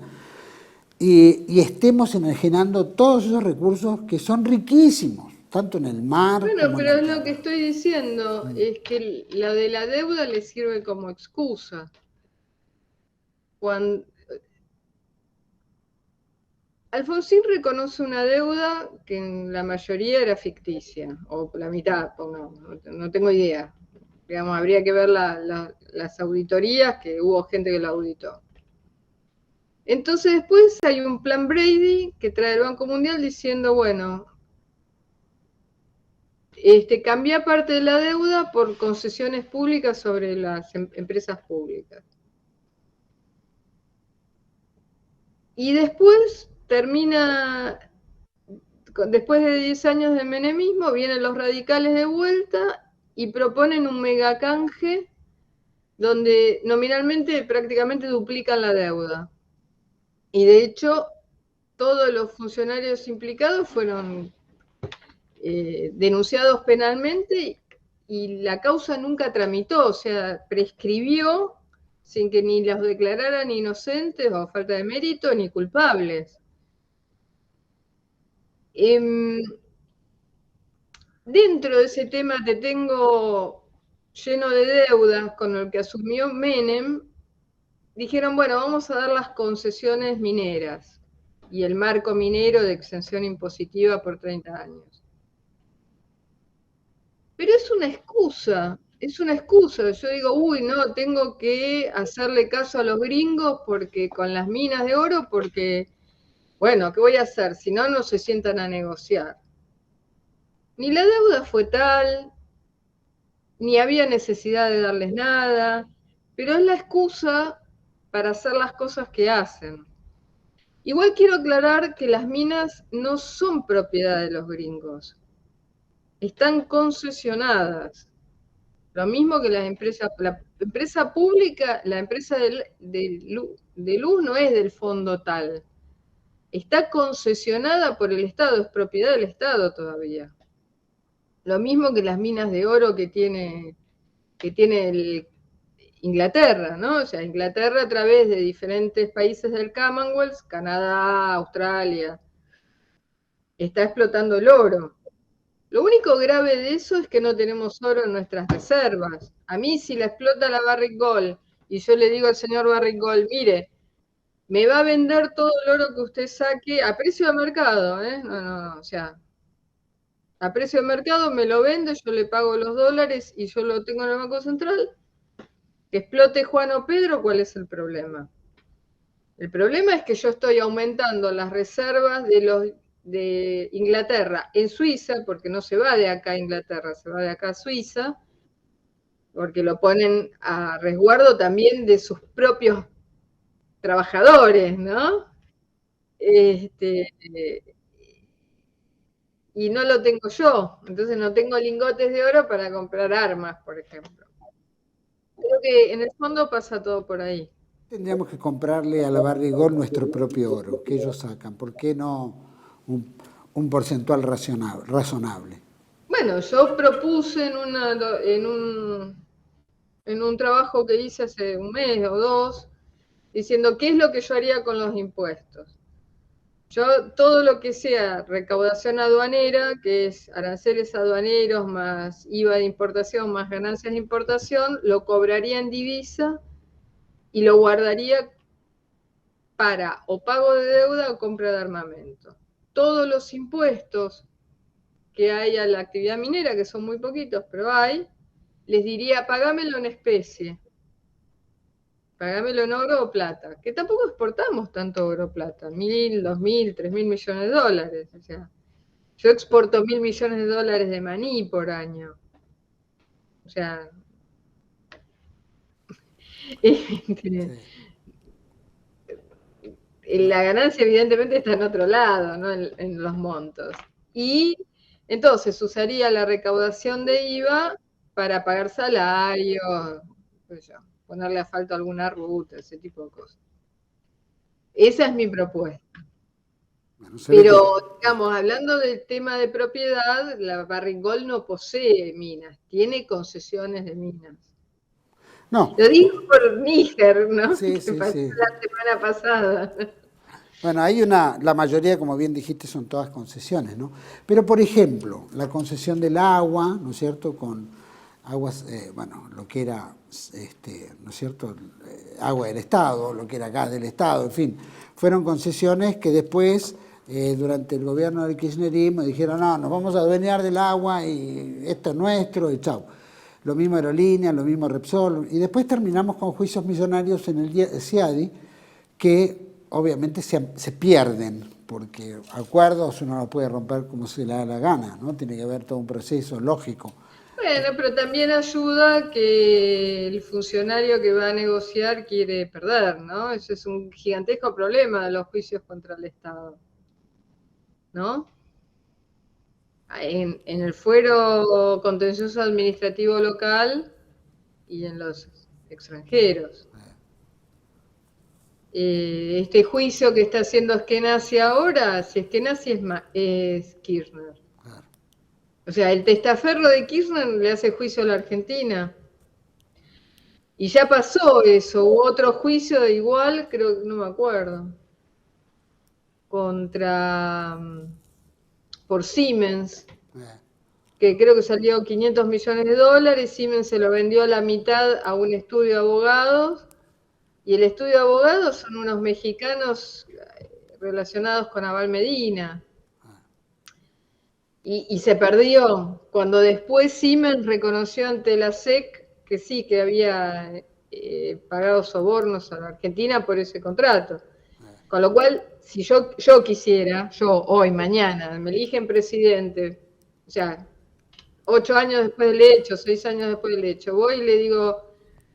y estemos enajenando todos esos recursos que son riquísimos, tanto en el mar bueno, como pero en la es tierra? lo que estoy diciendo, es que lo de la deuda le sirve como excusa. Cuando Alfonsín reconoce una deuda que en la mayoría era ficticia, o la mitad, pongamos, no tengo idea. Digamos, habría que ver las auditorías, que hubo gente que lo auditó. Entonces después hay un plan Brady que trae el Banco Mundial diciendo, bueno, cambia parte de la deuda por concesiones públicas sobre las empresas públicas. Y después termina, después de 10 años de menemismo, vienen los radicales de vuelta y proponen un megacanje donde nominalmente prácticamente duplican la deuda. Y de hecho, todos los funcionarios implicados fueron denunciados penalmente y la causa nunca tramitó, o sea, prescribió sin que ni los declararan inocentes o falta de mérito ni culpables. Dentro de ese tema te tengo lleno de deudas con el que asumió Menem. Dijeron, bueno, vamos a dar las concesiones mineras y el marco minero de exención impositiva por 30 años. Pero es una excusa. Yo digo, uy, no, tengo que hacerle caso a los gringos porque con las minas de oro, porque, bueno, ¿qué voy a hacer? Si no, no se sientan a negociar. Ni la deuda fue tal, ni había necesidad de darles nada, pero es la excusa para hacer las cosas que hacen. Igual quiero aclarar que las minas no son propiedad de los gringos, están concesionadas. Lo mismo que las empresas, la empresa pública, la empresa de luz no es del fondo tal, está concesionada por el Estado, es propiedad del Estado todavía. Lo mismo que las minas de oro que tiene Inglaterra, ¿no? O sea, Inglaterra a través de diferentes países del Commonwealth, Canadá, Australia, está explotando el oro. Lo único grave de eso es que no tenemos oro en nuestras reservas. A mí si la explota la Barrick Gold y yo le digo al señor Barrick Gold, mire, me va a vender todo el oro que usted saque a precio de mercado, ¿eh? No, o sea, a precio de mercado me lo vende, yo le pago los dólares y yo lo tengo en el Banco Central. Que explote Juan o Pedro, ¿cuál es el problema? El problema es que yo estoy aumentando las reservas de Inglaterra en Suiza, porque no se va de acá a Inglaterra, se va de acá a Suiza, porque lo ponen a resguardo también de sus propios trabajadores, ¿no? Y no lo tengo yo, entonces no tengo lingotes de oro para comprar armas, por ejemplo. Creo que en el fondo pasa todo por ahí. Tendríamos que comprarle a la Barrigol nuestro propio oro, que ellos sacan. ¿Por qué no un porcentual razonable? Bueno, yo propuse en un trabajo que hice hace un mes o dos, diciendo qué es lo que yo haría con los impuestos. Yo todo lo que sea recaudación aduanera, que es aranceles aduaneros más IVA de importación más ganancias de importación, lo cobraría en divisa y lo guardaría para o pago de deuda o compra de armamento. Todos los impuestos que hay a la actividad minera, que son muy poquitos, pero hay, les diría, pagámelo en especie. Pagámelo en oro o plata. Que tampoco exportamos tanto oro o plata. 1.000, 2.000, 3.000 millones de dólares. O sea, yo exporto 1.000 millones de dólares de maní por año. O sea, la ganancia evidentemente está en otro lado, no en los montos. Y entonces usaría la recaudación de IVA para pagar salarios, ponerle asfalto a alguna ruta, ese tipo de cosas. Esa es mi propuesta. Bueno, pero, digamos, hablando del tema de propiedad, la Barrick Gold no posee minas, tiene concesiones de minas. No. Lo digo por Níger, ¿no? Sí, que sí, pasó sí. la semana pasada. Bueno, hay la mayoría, como bien dijiste, son todas concesiones, ¿no? Pero, por ejemplo, la concesión del agua, ¿no es cierto?, con aguas, lo que era, ¿no es cierto?, agua del Estado, lo que era gas del Estado, en fin, fueron concesiones que después, durante el gobierno del kirchnerismo, dijeron, no, nos vamos a adueñar del agua y esto es nuestro y chau. Lo mismo Aerolíneas, lo mismo Repsol, y después terminamos con juicios millonarios en el CIADI que obviamente se pierden, porque acuerdos uno no puede romper como se le da la gana, ¿no? Tiene que haber todo un proceso lógico. Bueno, pero también ayuda que el funcionario que va a negociar quiere perder, ¿no? Ese es un gigantesco problema de los juicios contra el Estado, ¿no? En el fuero contencioso administrativo local y en los extranjeros. Este juicio que está haciendo Eskenazi ahora, si Eskenazi es Kirchner. O sea, el testaferro de Kirchner le hace juicio a la Argentina. Y ya pasó eso, hubo otro juicio de igual, creo que no me acuerdo, por Siemens, que creo que salió 500 millones de dólares, Siemens se lo vendió a la mitad a un estudio de abogados, y el estudio de abogados son unos mexicanos relacionados con Aval Medina. Y se perdió, cuando después Siemens reconoció ante la SEC que sí, que había pagado sobornos a la Argentina por ese contrato. Con lo cual, si yo quisiera, hoy, mañana, me eligen presidente, o sea, 8 años después del hecho, 6 años después del hecho, voy y le digo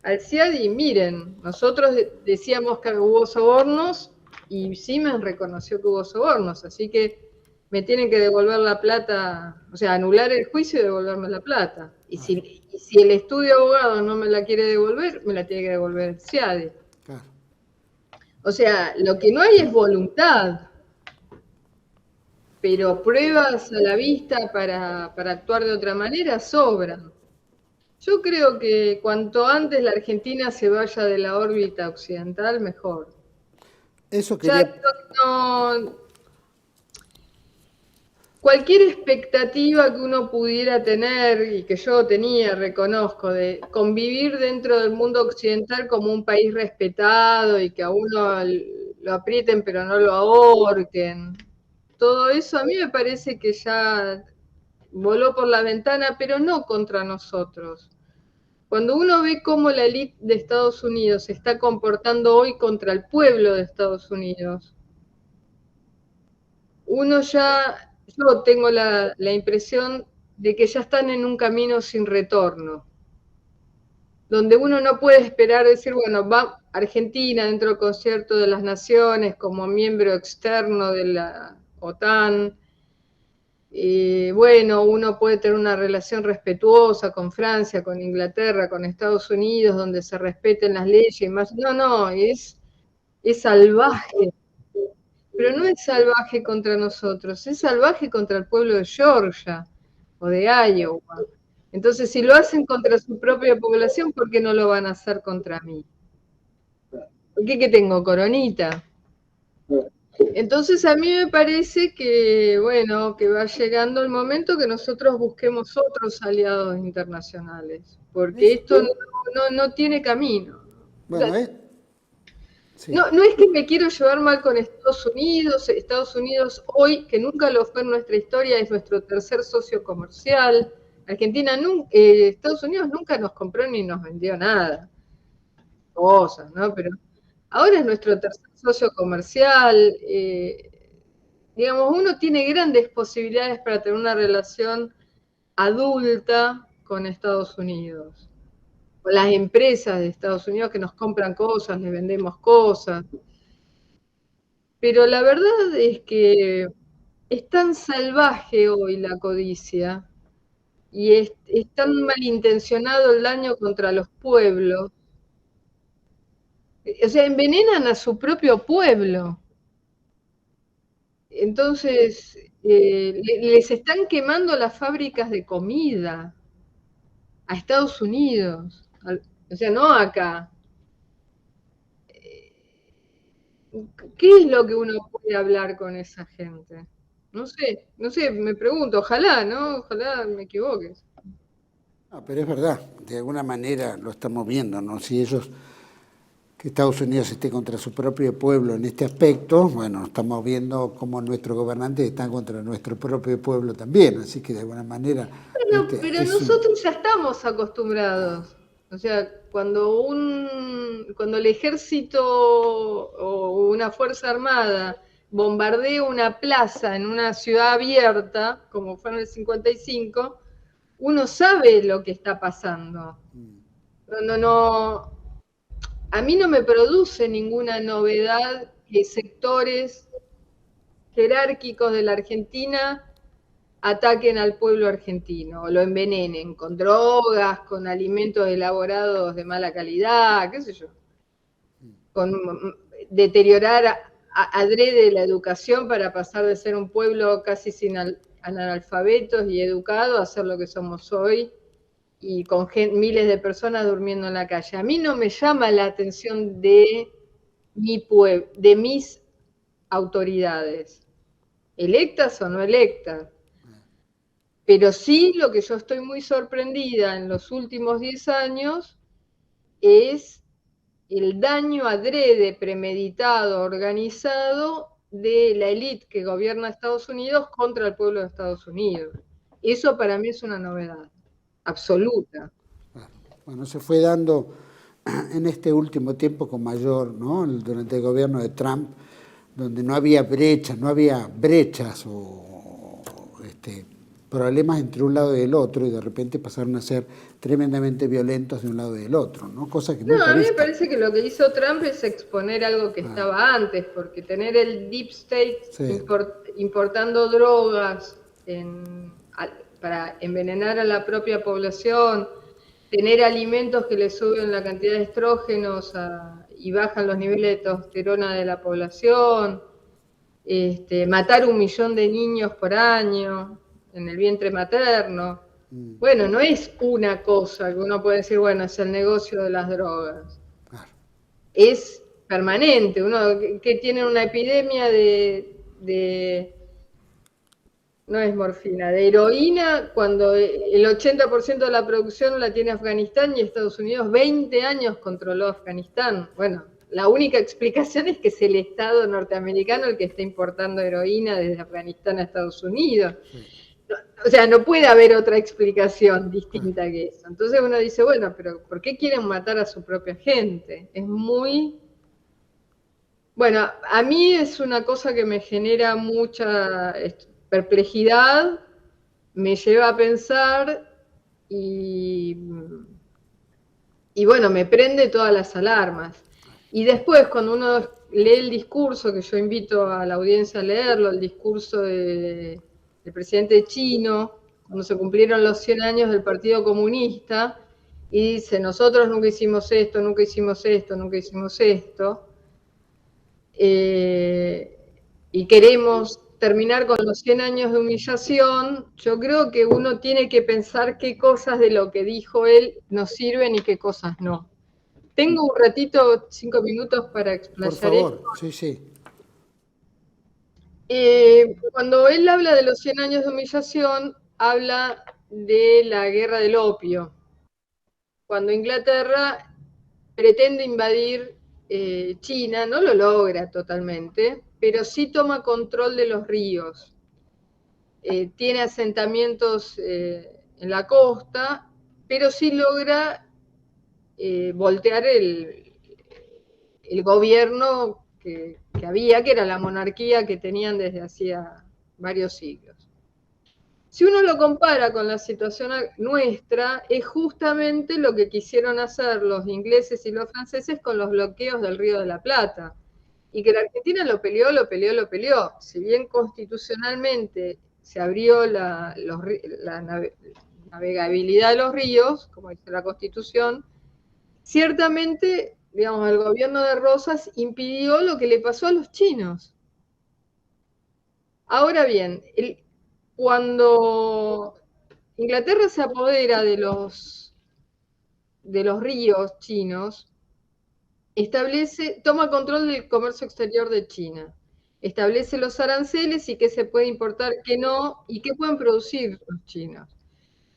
al CIADI, miren, nosotros decíamos que hubo sobornos y Siemens reconoció que hubo sobornos, así que me tienen que devolver la plata, o sea, anular el juicio y devolverme la plata. Y si el estudio de abogados no me la quiere devolver, me la tiene que devolver el CIADI. Claro. O sea, lo que no hay es voluntad, pero pruebas a la vista para actuar de otra manera sobran. Yo creo que cuanto antes la Argentina se vaya de la órbita occidental, mejor. Eso quería... Ya no... Cualquier expectativa que uno pudiera tener, y que yo tenía, reconozco, de convivir dentro del mundo occidental como un país respetado y que a uno lo aprieten pero no lo ahorquen, todo eso a mí me parece que ya voló por la ventana, pero no contra nosotros. Cuando uno ve cómo la élite de Estados Unidos se está comportando hoy contra el pueblo de Estados Unidos, uno ya... Yo tengo la impresión de que ya están en un camino sin retorno, donde uno no puede esperar decir, bueno, va Argentina dentro del concierto de las naciones como miembro externo de la OTAN, bueno, uno puede tener una relación respetuosa con Francia, con Inglaterra, con Estados Unidos, donde se respeten las leyes y más. No, es salvaje. Pero no es salvaje contra nosotros, es salvaje contra el pueblo de Georgia o de Iowa. Entonces, si lo hacen contra su propia población, ¿por qué no lo van a hacer contra mí? ¿Por qué tengo coronita? Entonces, a mí me parece que, bueno, que va llegando el momento que nosotros busquemos otros aliados internacionales, porque esto no tiene camino. Bueno, sí. No es que me quiero llevar mal con Estados Unidos. Estados Unidos hoy, que nunca lo fue en nuestra historia, es nuestro tercer socio comercial, Estados Unidos nunca nos compró ni nos vendió nada, cosas, ¿no? Pero ahora es nuestro tercer socio comercial. Digamos, uno tiene grandes posibilidades para tener una relación adulta con Estados Unidos. Con las empresas de Estados Unidos que nos compran cosas, les vendemos cosas. Pero la verdad es que es tan salvaje hoy la codicia y es tan malintencionado el daño contra los pueblos. O sea, envenenan a su propio pueblo. Entonces, les están quemando las fábricas de comida a Estados Unidos. O sea, no acá. ¿Qué es lo que uno puede hablar con esa gente? No sé, me pregunto, ojalá, ¿no? Ojalá me equivoques. No, pero es verdad, de alguna manera lo estamos viendo, ¿no? Si ellos, que Estados Unidos esté contra su propio pueblo en este aspecto, bueno, estamos viendo cómo nuestros gobernantes están contra nuestro propio pueblo también, así que de alguna manera... Bueno, pero nosotros ya estamos acostumbrados. O sea, cuando el ejército o una fuerza armada bombardea una plaza en una ciudad abierta, como fue en el 55, uno sabe lo que está pasando. No. A mí no me produce ninguna novedad que sectores jerárquicos de la Argentina ataquen al pueblo argentino, o lo envenenen con drogas, con alimentos elaborados de mala calidad, qué sé yo, con deteriorar adrede la educación para pasar de ser un pueblo casi sin analfabetos y educados a ser lo que somos hoy, y con miles de personas durmiendo en la calle. A mí no me llama la atención de mis autoridades, electas o no electas. Pero sí, lo que yo estoy muy sorprendida en los últimos 10 años es el daño adrede, premeditado, organizado de la élite que gobierna Estados Unidos contra el pueblo de Estados Unidos. Eso para mí es una novedad absoluta. Bueno, se fue dando en este último tiempo con mayor, ¿no? Durante el gobierno de Trump, donde no había brechas o problemas entre un lado y el otro, y de repente pasaron a ser tremendamente violentos de un lado y del otro, ¿no? Cosa que nunca a mí vista. me parece que lo que hizo Trump es exponer algo que estaba antes, porque tener el Deep State importando drogas para envenenar a la propia población, tener alimentos que le suben la cantidad de estrógenos y bajan los niveles de testosterona de la población, matar 1 millón de niños por año en el vientre materno. Bueno, no es una cosa que uno puede decir, bueno, es el negocio de las drogas. Es permanente. Uno que tiene una epidemia no es morfina, de heroína, cuando el 80% de la producción la tiene Afganistán y Estados Unidos 20 años controló Afganistán. Bueno, la única explicación es que es el Estado norteamericano el que está importando heroína desde Afganistán a Estados Unidos. O sea, no puede haber otra explicación distinta que eso. Entonces uno dice, bueno, pero ¿por qué quieren matar a su propia gente? Es muy... Bueno, a mí es una cosa que me genera mucha perplejidad, me lleva a pensar y bueno, me prende todas las alarmas. Y después, cuando uno lee el discurso, que yo invito a la audiencia a leerlo, el discurso del presidente chino, cuando se cumplieron los 100 años del Partido Comunista, y dice, nosotros nunca hicimos esto, nunca hicimos esto, nunca hicimos esto, y queremos terminar con los 100 años de humillación, yo creo que uno tiene que pensar qué cosas de lo que dijo él nos sirven y qué cosas no. Tengo un ratito, 5 minutos para explayar esto. Por favor, sí. Cuando él habla de los 100 años de humillación, habla de la guerra del opio. Cuando Inglaterra pretende invadir China, no lo logra totalmente, pero sí toma control de los ríos. Tiene asentamientos en en la costa, pero sí logra voltear el gobierno que había, que era la monarquía que tenían desde hacía varios siglos. Si uno lo compara con la situación nuestra, es justamente lo que quisieron hacer los ingleses y los franceses con los bloqueos del Río de la Plata. Y que la Argentina lo peleó. Si bien constitucionalmente se abrió la navegabilidad de los ríos, como dice la Constitución, ciertamente, digamos, el gobierno de Rosas impidió lo que le pasó a los chinos. Ahora bien, cuando Inglaterra se apodera de los ríos chinos, toma control del comercio exterior de China, establece los aranceles y qué se puede importar, qué no, y qué pueden producir los chinos.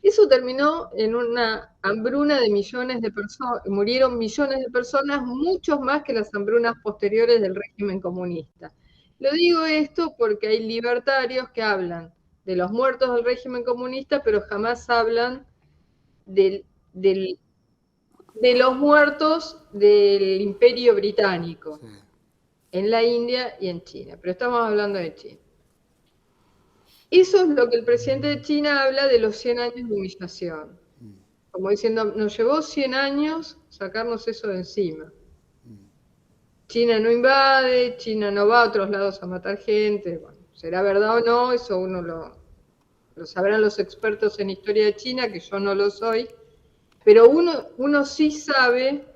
Eso terminó en una hambruna de millones de personas, murieron millones de personas, muchos más que las hambrunas posteriores del régimen comunista. Lo digo esto porque hay libertarios que hablan de los muertos del régimen comunista, pero jamás hablan de los muertos del Imperio Británico, sí, en la India y en China, pero estamos hablando de China. Eso es lo que el presidente de China habla de los 100 años de humillación. Como diciendo, nos llevó 100 años sacarnos eso de encima. China no invade, China no va a otros lados a matar gente. Bueno, ¿será verdad o no? Eso uno lo sabrán los expertos en historia de China, que yo no lo soy. Pero uno sí sabe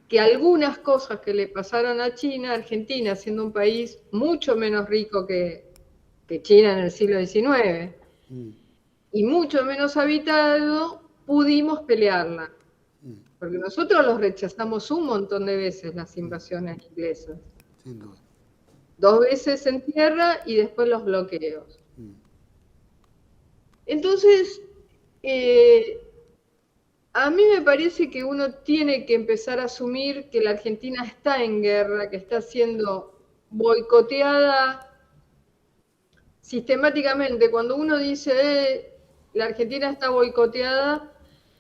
que algunas cosas que le pasaron a China, Argentina, siendo un país mucho menos rico que China en el siglo XIX, y mucho menos habitado, pudimos pelearla. Porque nosotros los rechazamos un montón de veces, las invasiones inglesas. Sin duda. 2 veces en tierra y después los bloqueos. Entonces, a mí me parece que uno tiene que empezar a asumir que la Argentina está en guerra, que está siendo boicoteada sistemáticamente. Cuando uno dice, la Argentina está boicoteada,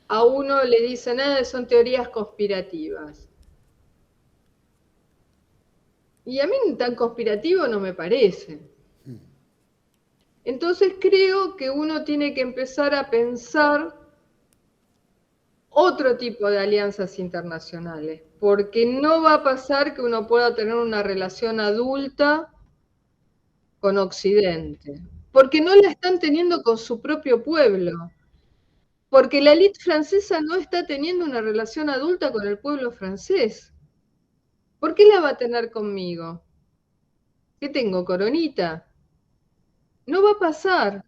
a uno le dicen, son teorías conspirativas. Y a mí tan conspirativo no me parece. Entonces creo que uno tiene que empezar a pensar otro tipo de alianzas internacionales, porque no va a pasar que uno pueda tener una relación adulta con Occidente, porque no la están teniendo con su propio pueblo. Porque la élite francesa no está teniendo una relación adulta con el pueblo francés. ¿Por qué la va a tener conmigo? ¿Qué tengo, coronita? No va a pasar.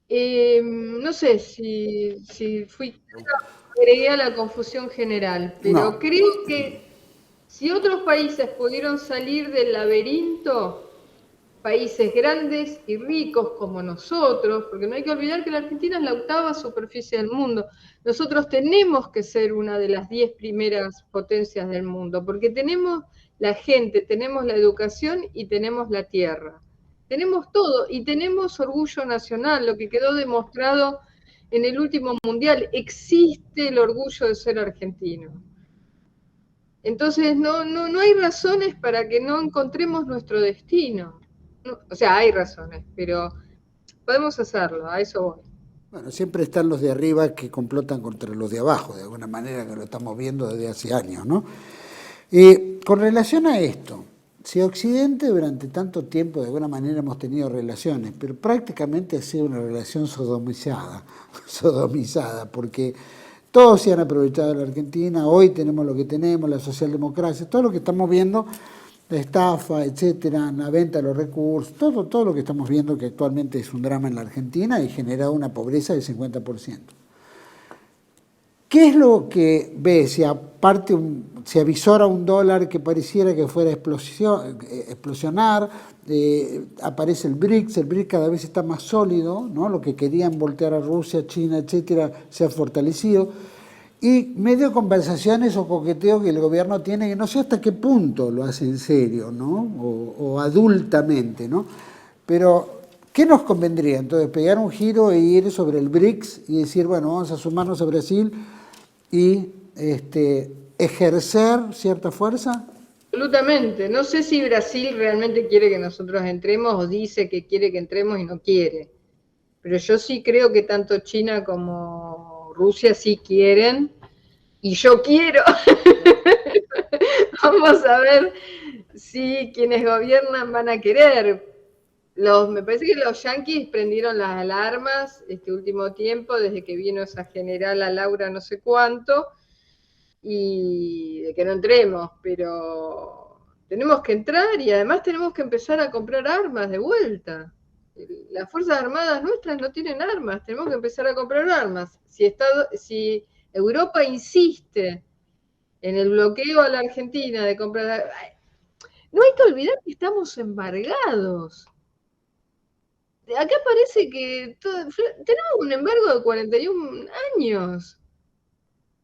No sé si agregué a la confusión general, pero no. Creo que si otros países pudieron salir del laberinto, países grandes y ricos como nosotros, porque no hay que olvidar que la Argentina es la 8ª superficie del mundo. Nosotros tenemos que ser una de las 10 primeras potencias del mundo, porque tenemos la gente, tenemos la educación y tenemos la tierra. Tenemos todo y tenemos orgullo nacional, lo que quedó demostrado en el último mundial. Existe el orgullo de ser argentino. Entonces no hay razones para que no encontremos nuestro destino. O sea, hay razones, pero podemos hacerlo, a eso voy. Bueno, siempre están los de arriba que complotan contra los de abajo, de alguna manera, que lo estamos viendo desde hace años, ¿no? Con relación a esto, si Occidente durante tanto tiempo de alguna manera hemos tenido relaciones, pero prácticamente ha sido una relación sodomizada, porque todos se han aprovechado de la Argentina, hoy tenemos lo que tenemos, la socialdemocracia, todo lo que estamos viendo, la estafa, etcétera, la venta de los recursos, todo lo que estamos viendo que actualmente es un drama en la Argentina y genera una pobreza del 50%. ¿Qué es lo que ve? Se avisora un dólar que pareciera que fuera a explosionar, aparece el BRICS cada vez está más sólido, ¿no? Lo que querían voltear a Rusia, China, etcétera, se ha fortalecido. Y medio conversaciones o coqueteos que el gobierno tiene, que no sé hasta qué punto lo hace en serio, ¿no? O adultamente, ¿no? Pero ¿Qué nos convendría? Entonces, pegar un giro e ir sobre el BRICS y decir, bueno, vamos a sumarnos a Brasil y ejercer cierta fuerza. Absolutamente. No sé si Brasil realmente quiere que nosotros entremos o dice que quiere que entremos y no quiere. Pero yo sí creo que tanto China como Rusia sí quieren. Y yo quiero. Vamos a ver si quienes gobiernan van a querer. Me parece que los yanquis prendieron las alarmas este último tiempo, desde que vino esa general a Laura no sé cuánto, y de que no entremos, pero tenemos que entrar y además tenemos que empezar a comprar armas de vuelta. Las Fuerzas Armadas nuestras no tienen armas, tenemos que empezar a comprar armas. Si Europa insiste en el bloqueo a la Argentina de comprar... No hay que olvidar que estamos embargados. Acá parece que tenemos un embargo de 41 años.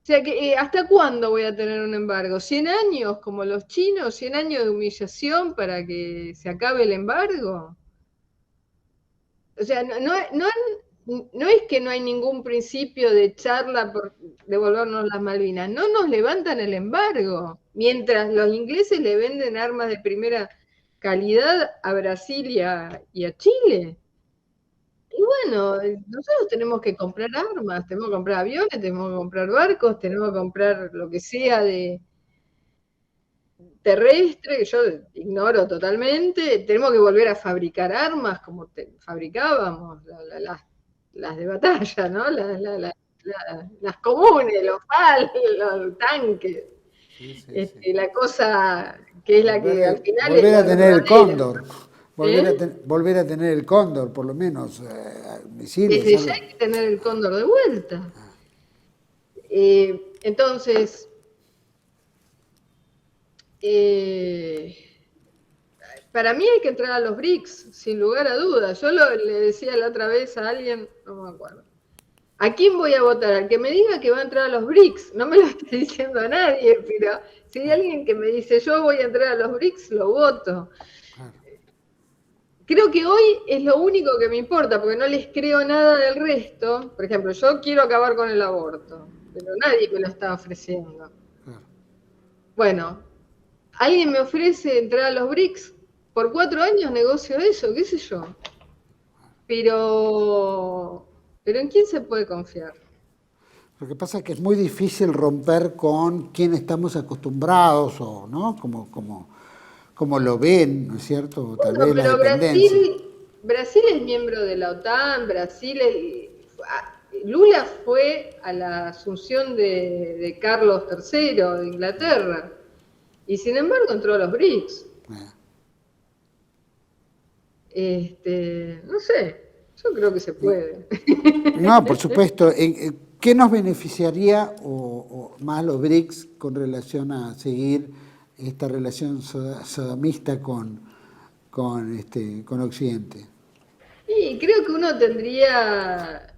O sea, que ¿hasta cuándo voy a tener un embargo? ¿100 años como los chinos? ¿100 años de humillación para que se acabe el embargo? O sea, no es que no hay ningún principio de charla por devolvernos las Malvinas, no nos levantan el embargo, mientras los ingleses le venden armas de primera calidad a Brasil y a Chile. Y bueno, nosotros tenemos que comprar armas, tenemos que comprar aviones, tenemos que comprar barcos, tenemos que comprar lo que sea de terrestre, que yo ignoro totalmente, tenemos que volver a fabricar armas como fabricábamos, las de batalla, ¿no? Las comunes, los PAL, los tanques. Sí. La cosa que es la que al final volver es a tener el cóndor. ¿Eh? Volver a tener el cóndor, por lo menos, misiles. Desde ya hay que tener el cóndor de vuelta. Entonces, para mí hay que entrar a los BRICS, sin lugar a dudas. Yo le decía la otra vez a alguien, no me acuerdo, ¿a quién voy a votar? Al que me diga que va a entrar a los BRICS. No me lo está diciendo a nadie, pero si hay alguien que me dice yo voy a entrar a los BRICS, lo voto. Creo que hoy es lo único que me importa, porque no les creo nada del resto. Por ejemplo, yo quiero acabar con el aborto, pero nadie me lo está ofreciendo. Bueno, alguien me ofrece entrar a los BRICS, por 4 años negocio eso, qué sé yo. Pero ¿en quién se puede confiar? Lo que pasa es que es muy difícil romper con quien estamos acostumbrados, o ¿no? Como lo ven, ¿no es cierto? Tal vez pero la dependencia. Brasil es miembro de la OTAN, Lula fue a la asunción de Carlos III de Inglaterra, y sin embargo entró a los BRICS. No sé, yo creo que se puede. No, por supuesto. ¿Qué nos beneficiaría o más los BRICS con relación a seguir esta relación sodomista con Occidente? Y creo que uno tendría,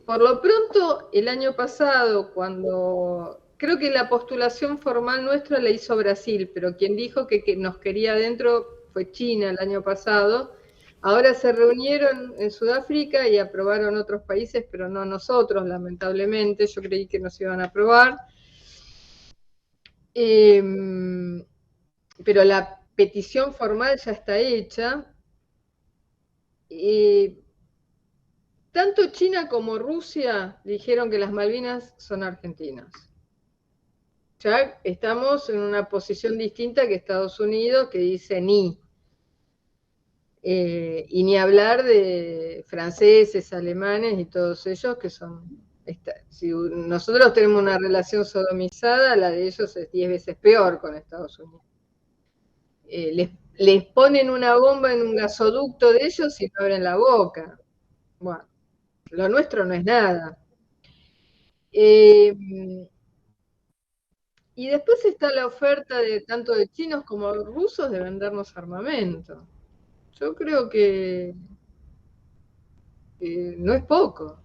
por lo pronto, el año pasado, creo que la postulación formal nuestra la hizo Brasil, pero quien dijo que nos quería adentro fue China el año pasado. Ahora se reunieron en Sudáfrica y aprobaron otros países, pero no nosotros, lamentablemente. Yo creí que nos iban a aprobar. Pero la petición formal ya está hecha. Tanto China como Rusia dijeron que las Malvinas son argentinas. Ya estamos en una posición distinta que Estados Unidos, que dice ni. Y ni hablar de franceses, alemanes y todos ellos que son... Si nosotros tenemos una relación sodomizada, la de ellos es 10 veces peor con Estados Unidos. Les ponen una bomba en un gasoducto de ellos y no abren la boca. Bueno, lo nuestro no es nada. Y después está la oferta de tanto de chinos como de rusos de vendernos armamento. Yo creo que no es poco.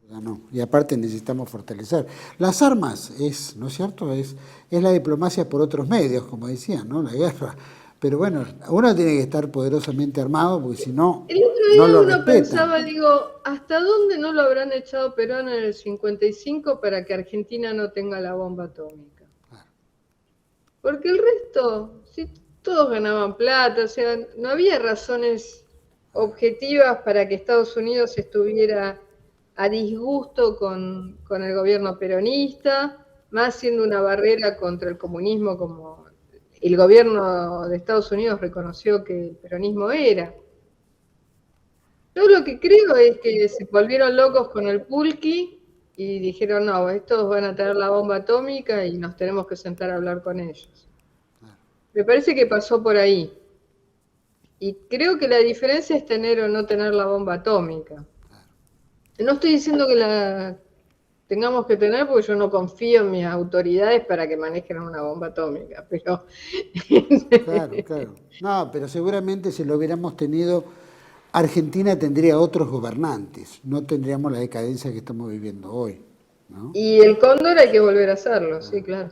No, y aparte necesitamos fortalecer. Las armas ¿no es cierto? Es la diplomacia por otros medios, como decían, ¿no? La guerra. Pero bueno, uno tiene que estar poderosamente armado porque si no, El otro no día lo uno respetan. pensaba, digo, ¿hasta dónde no lo habrán echado Perón en el 55 para que Argentina no tenga la bomba atómica? Porque el resto, si todos ganaban plata, o sea, no había razones objetivas para que Estados Unidos estuviera a disgusto con el gobierno peronista, más siendo una barrera contra el comunismo como el gobierno de Estados Unidos reconoció que el peronismo era. Yo lo que creo es que se volvieron locos con el pulqui y dijeron, no, estos van a tener la bomba atómica y nos tenemos que sentar a hablar con ellos. Me parece que pasó por ahí. Y creo que la diferencia es tener o no tener la bomba atómica. No estoy diciendo que la tengamos que tener porque yo no confío en mis autoridades para que manejen una bomba atómica, pero... Claro, claro. No, pero seguramente si lo hubiéramos tenido, Argentina tendría otros gobernantes, no tendríamos la decadencia que estamos viviendo hoy, ¿no? Y el cóndor hay que volver a hacerlo, sí, claro.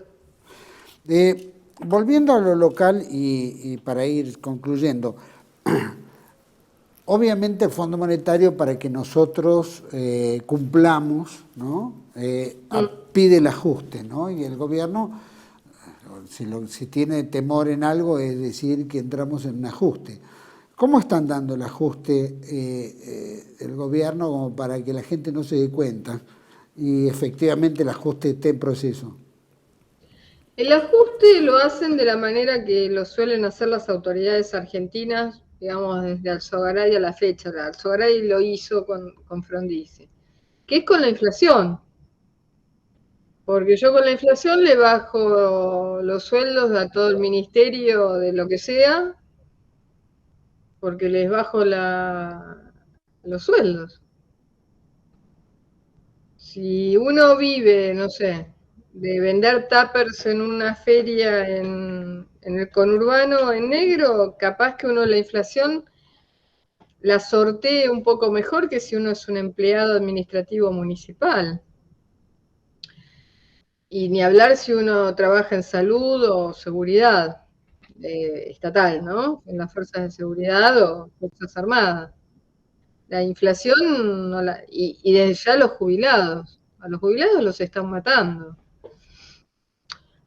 Volviendo a lo local y para ir concluyendo, obviamente el Fondo Monetario para que nosotros cumplamos, ¿no? Pide el ajuste, ¿no? Y el gobierno, si tiene temor en algo, es decir que entramos en un ajuste. ¿Cómo están dando el ajuste el gobierno como para que la gente no se dé cuenta y efectivamente el ajuste esté en proceso? El ajuste lo hacen de la manera que lo suelen hacer las autoridades argentinas, digamos, desde Alzogaray a la fecha. La Alzogaray lo hizo con Frondizi, que es con la inflación. Porque yo con la inflación le bajo los sueldos a todo el ministerio de lo que sea, porque les bajo los sueldos. Si uno vive, no sé, de vender tuppers en una feria en el conurbano en negro, capaz que uno la inflación la sortee un poco mejor que si uno es un empleado administrativo municipal. Y ni hablar si uno trabaja en salud o seguridad estatal, ¿no? En las fuerzas de seguridad o fuerzas armadas. La inflación, y desde ya los jubilados. A los jubilados los están matando.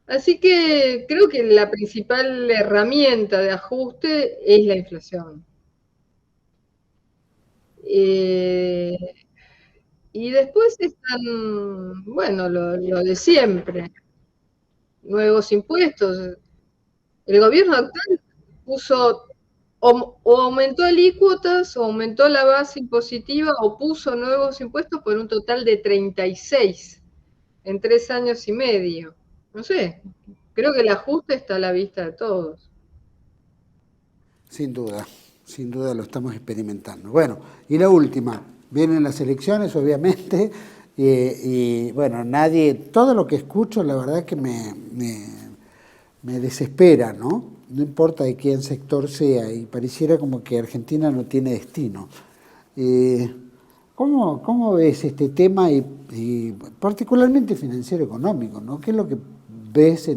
Así que creo que la principal herramienta de ajuste es la inflación. Y después están, bueno, lo de siempre. Nuevos impuestos. El gobierno actual puso, o aumentó alícuotas, o aumentó la base impositiva, o puso nuevos impuestos por un total de 36 en 3 años y medio. No sé, creo que el ajuste está a la vista de todos. Sin duda lo estamos experimentando. Bueno, y la última, vienen las elecciones obviamente, y bueno, todo lo que escucho la verdad que me desespera, ¿no? No importa de quién sector sea, y pareciera como que Argentina no tiene destino. ¿Cómo ves este tema y particularmente financiero económico, ¿no? ¿Qué es lo que ves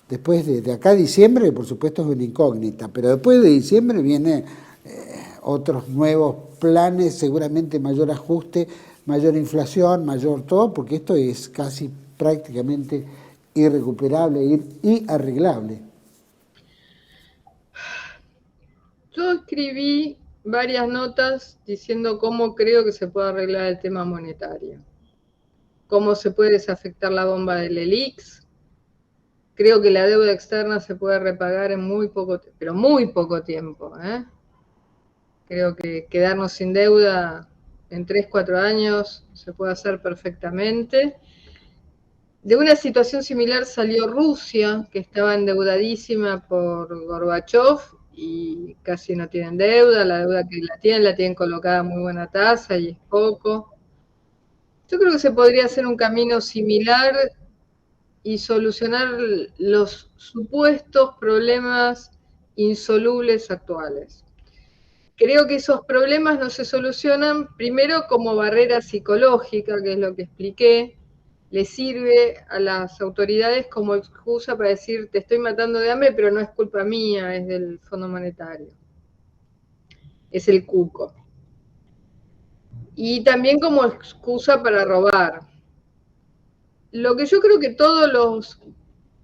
después de acá a diciembre, que por supuesto es una incógnita, pero después de diciembre vienen otros nuevos planes, seguramente mayor ajuste, mayor inflación, mayor todo, porque esto es casi prácticamente irrecuperable y arreglable? Yo escribí varias notas diciendo cómo creo que se puede arreglar el tema monetario, cómo se puede desafectar la bomba del ELIX. Creo que la deuda externa se puede repagar en muy poco, pero muy poco tiempo. Creo que quedarnos sin deuda en 3, 4 años se puede hacer perfectamente. De una situación similar salió Rusia, que estaba endeudadísima por Gorbachev y casi no tienen deuda. La deuda que la tienen colocada a muy buena tasa y es poco. Yo creo que se podría hacer un camino similar y solucionar los supuestos problemas insolubles actuales. Creo que esos problemas no se solucionan primero como barrera psicológica, que es lo que expliqué, le sirve a las autoridades como excusa para decir, te estoy matando de hambre, pero no es culpa mía, es del Fondo Monetario. Es el cuco. Y también como excusa para robar. Lo que yo creo que todos los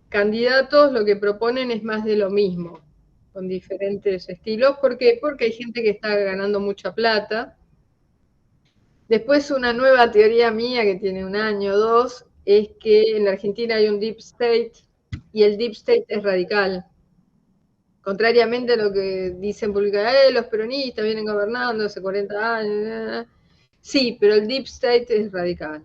candidatos lo que proponen es más de lo mismo, con diferentes estilos. ¿Por qué? Porque hay gente que está ganando mucha plata. Después una nueva teoría mía que tiene 1 año o 2 es que en la Argentina hay un deep state y el deep state es radical. Contrariamente a lo que dicen públicamente, los peronistas vienen gobernando hace 40 años. Sí, pero el deep state es radical.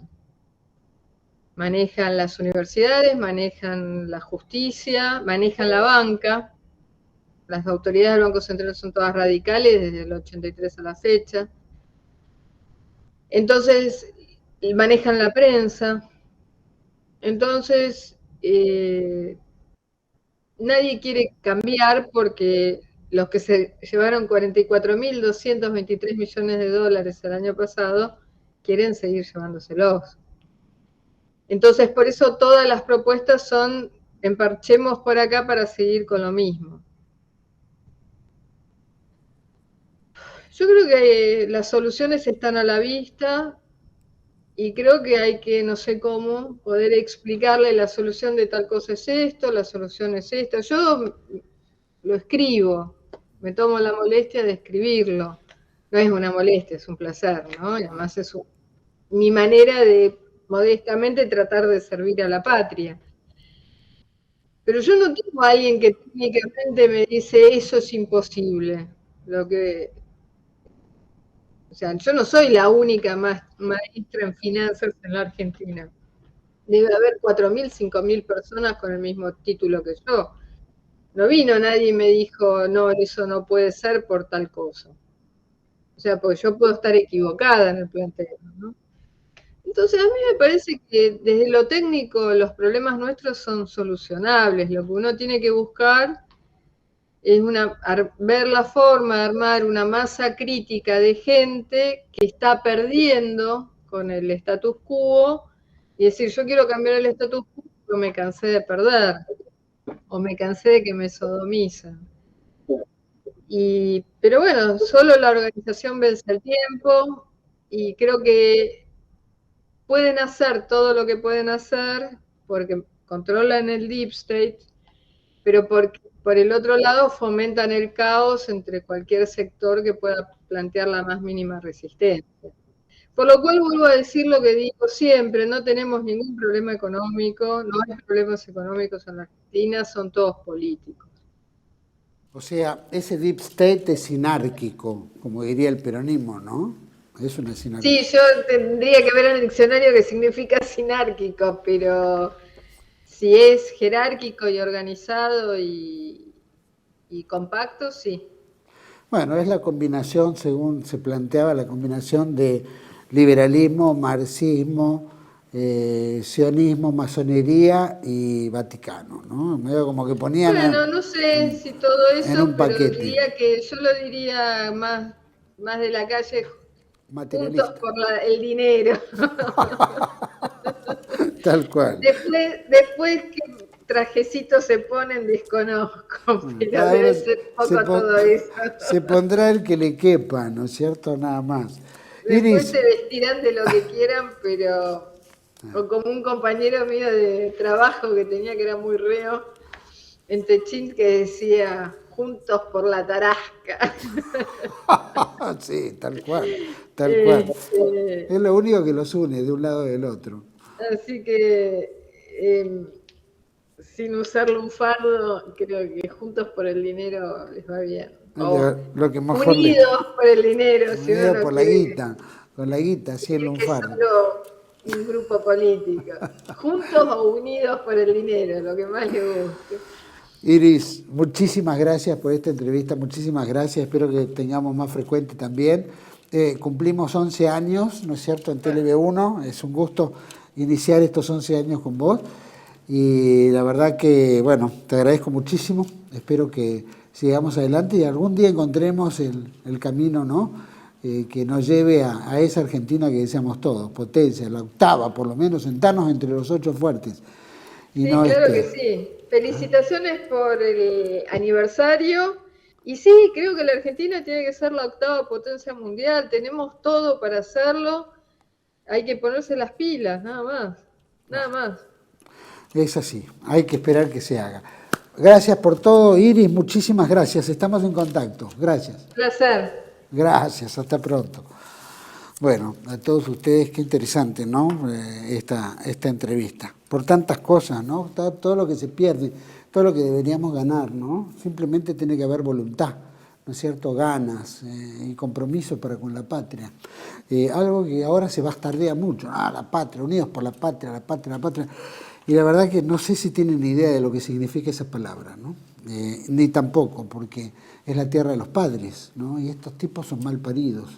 Manejan las universidades, manejan la justicia, manejan la banca. Las autoridades del Banco Central son todas radicales desde el 83 a la fecha. Entonces, manejan la prensa. Entonces, nadie quiere cambiar porque los que se llevaron 44.223 millones de dólares el año pasado quieren seguir llevándoselos. Entonces, por eso todas las propuestas son emparchemos por acá para seguir con lo mismo. Yo creo que las soluciones están a la vista y creo que hay que, no sé cómo, poder explicarle la solución de tal cosa es esto, la solución es esta. Yo lo escribo, me tomo la molestia de escribirlo. No es una molestia, es un placer, ¿no? Y además es mi manera de modestamente tratar de servir a la patria. Pero yo no tengo a alguien que técnicamente me dice eso es imposible. O sea, yo no soy la única maestra en finanzas en la Argentina. Debe haber 4.000, 5.000 personas con el mismo título que yo. No vino nadie y me dijo, no, eso no puede ser por tal cosa. O sea, porque yo puedo estar equivocada en el planteo, ¿no? Entonces, a mí me parece que desde lo técnico los problemas nuestros son solucionables. Lo que uno tiene que buscar es ver la forma de armar una masa crítica de gente que está perdiendo con el status quo y decir, yo quiero cambiar el status quo pero me cansé de perder o me cansé de que me sodomizan. Pero bueno, solo la organización vence el tiempo y creo que pueden hacer todo lo que pueden hacer porque controlan el deep state, pero por el otro lado fomentan el caos entre cualquier sector que pueda plantear la más mínima resistencia. Por lo cual vuelvo a decir lo que digo siempre, no tenemos ningún problema económico, no hay problemas económicos en la Argentina, son todos políticos. O sea, ese deep state es sinárquico, como diría el peronismo, ¿no? Es una sinarquía. Sí, yo tendría que ver en el diccionario qué significa sinárquico, pero si es jerárquico y organizado y compacto, sí. Bueno, es la combinación, según se planteaba, la combinación de liberalismo, marxismo, sionismo, masonería y Vaticano, ¿no? Medio como que ponían bueno, no sé si todo eso, pero diría que yo lo diría más de la calle, juntos por el dinero. Tal cual. Después qué trajecito se ponen, desconozco, pero debe ser poco todo eso. Se pondrá el que le quepa, ¿no es cierto? Nada más. Después se vestirán de lo que quieran, pero o como un compañero mío de trabajo que tenía que era muy reo en Techín que decía juntos por la tarasca. Sí, tal cual, tal cual. Es lo único que los une de un lado del otro. Así que sin usar lunfardo, creo que juntos por el dinero les va bien. Lo que mejor unidos por el dinero. Unidos por la guita, con la guita, sí el lunfardo. Un grupo político. Juntos o unidos por el dinero, lo que más le guste. Iris, muchísimas gracias por esta entrevista, muchísimas gracias, espero que tengamos más frecuente también. Cumplimos 11 años, ¿no es cierto?, en TLV1, es un gusto iniciar estos 11 años con vos y la verdad que, bueno, te agradezco muchísimo, espero que sigamos adelante y algún día encontremos el camino, ¿no?, que nos lleve a esa Argentina que deseamos todos, potencia, la octava, por lo menos, sentarnos entre los 8 fuertes. Y sí, no claro que sí. Felicitaciones por el aniversario. Y sí, creo que la Argentina tiene que ser la octava potencia mundial. Tenemos todo para hacerlo. Hay que ponerse las pilas, nada más. Nada más. Es así, hay que esperar que se haga. Gracias por todo, Iris, muchísimas gracias. Estamos en contacto. Gracias. Placer. Gracias, hasta pronto. Bueno, a todos ustedes, qué interesante, ¿no? Esta entrevista. Por tantas cosas, ¿no? Todo lo que se pierde, todo lo que deberíamos ganar, ¿no? Simplemente tiene que haber voluntad, ¿no es cierto? Ganas y compromiso para con la patria. Algo que ahora se bastardea mucho. La patria, unidos por la patria, la patria, la patria. Y la verdad que no sé si tienen idea de lo que significa esa palabra, ¿no? Ni tampoco, porque es la tierra de los padres, ¿no? Y estos tipos son mal paridos.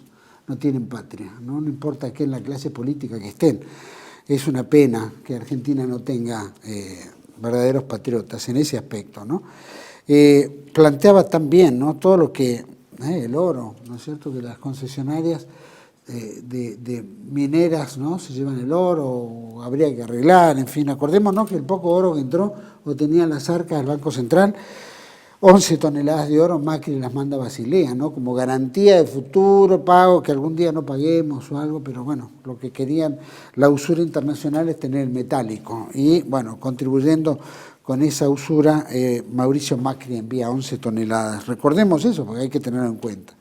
No tienen patria, ¿no? No importa qué en la clase política que estén. Es una pena que Argentina no tenga verdaderos patriotas en ese aspecto, ¿no? Planteaba también, ¿no? Todo lo que, el oro, ¿no es cierto? Que las concesionarias de mineras, ¿no? Se llevan el oro, habría que arreglar, en fin. Acordémonos que el poco oro que entró o tenía en las arcas del Banco Central, 11 toneladas de oro, Macri las manda a Basilea, ¿no? Como garantía de futuro pago, que algún día no paguemos o algo, pero bueno, lo que querían la usura internacional es tener el metálico. Y bueno, contribuyendo con esa usura, Mauricio Macri envía 11 toneladas. Recordemos eso, porque hay que tenerlo en cuenta.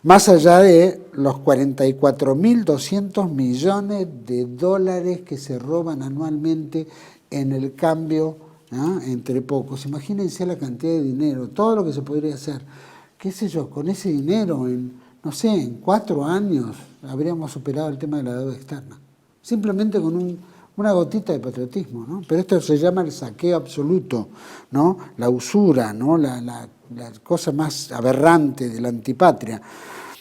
Más allá de los 44.200 millones de dólares que se roban anualmente en el cambio, ¿no? Entre pocos. Imagínense la cantidad de dinero, todo lo que se podría hacer. Qué sé yo, con ese dinero, no sé, en 4 años habríamos superado el tema de la deuda externa. Simplemente con una gotita de patriotismo, ¿no? Pero esto se llama el saqueo absoluto, ¿no? La usura, ¿no? La cosa más aberrante de la antipatria.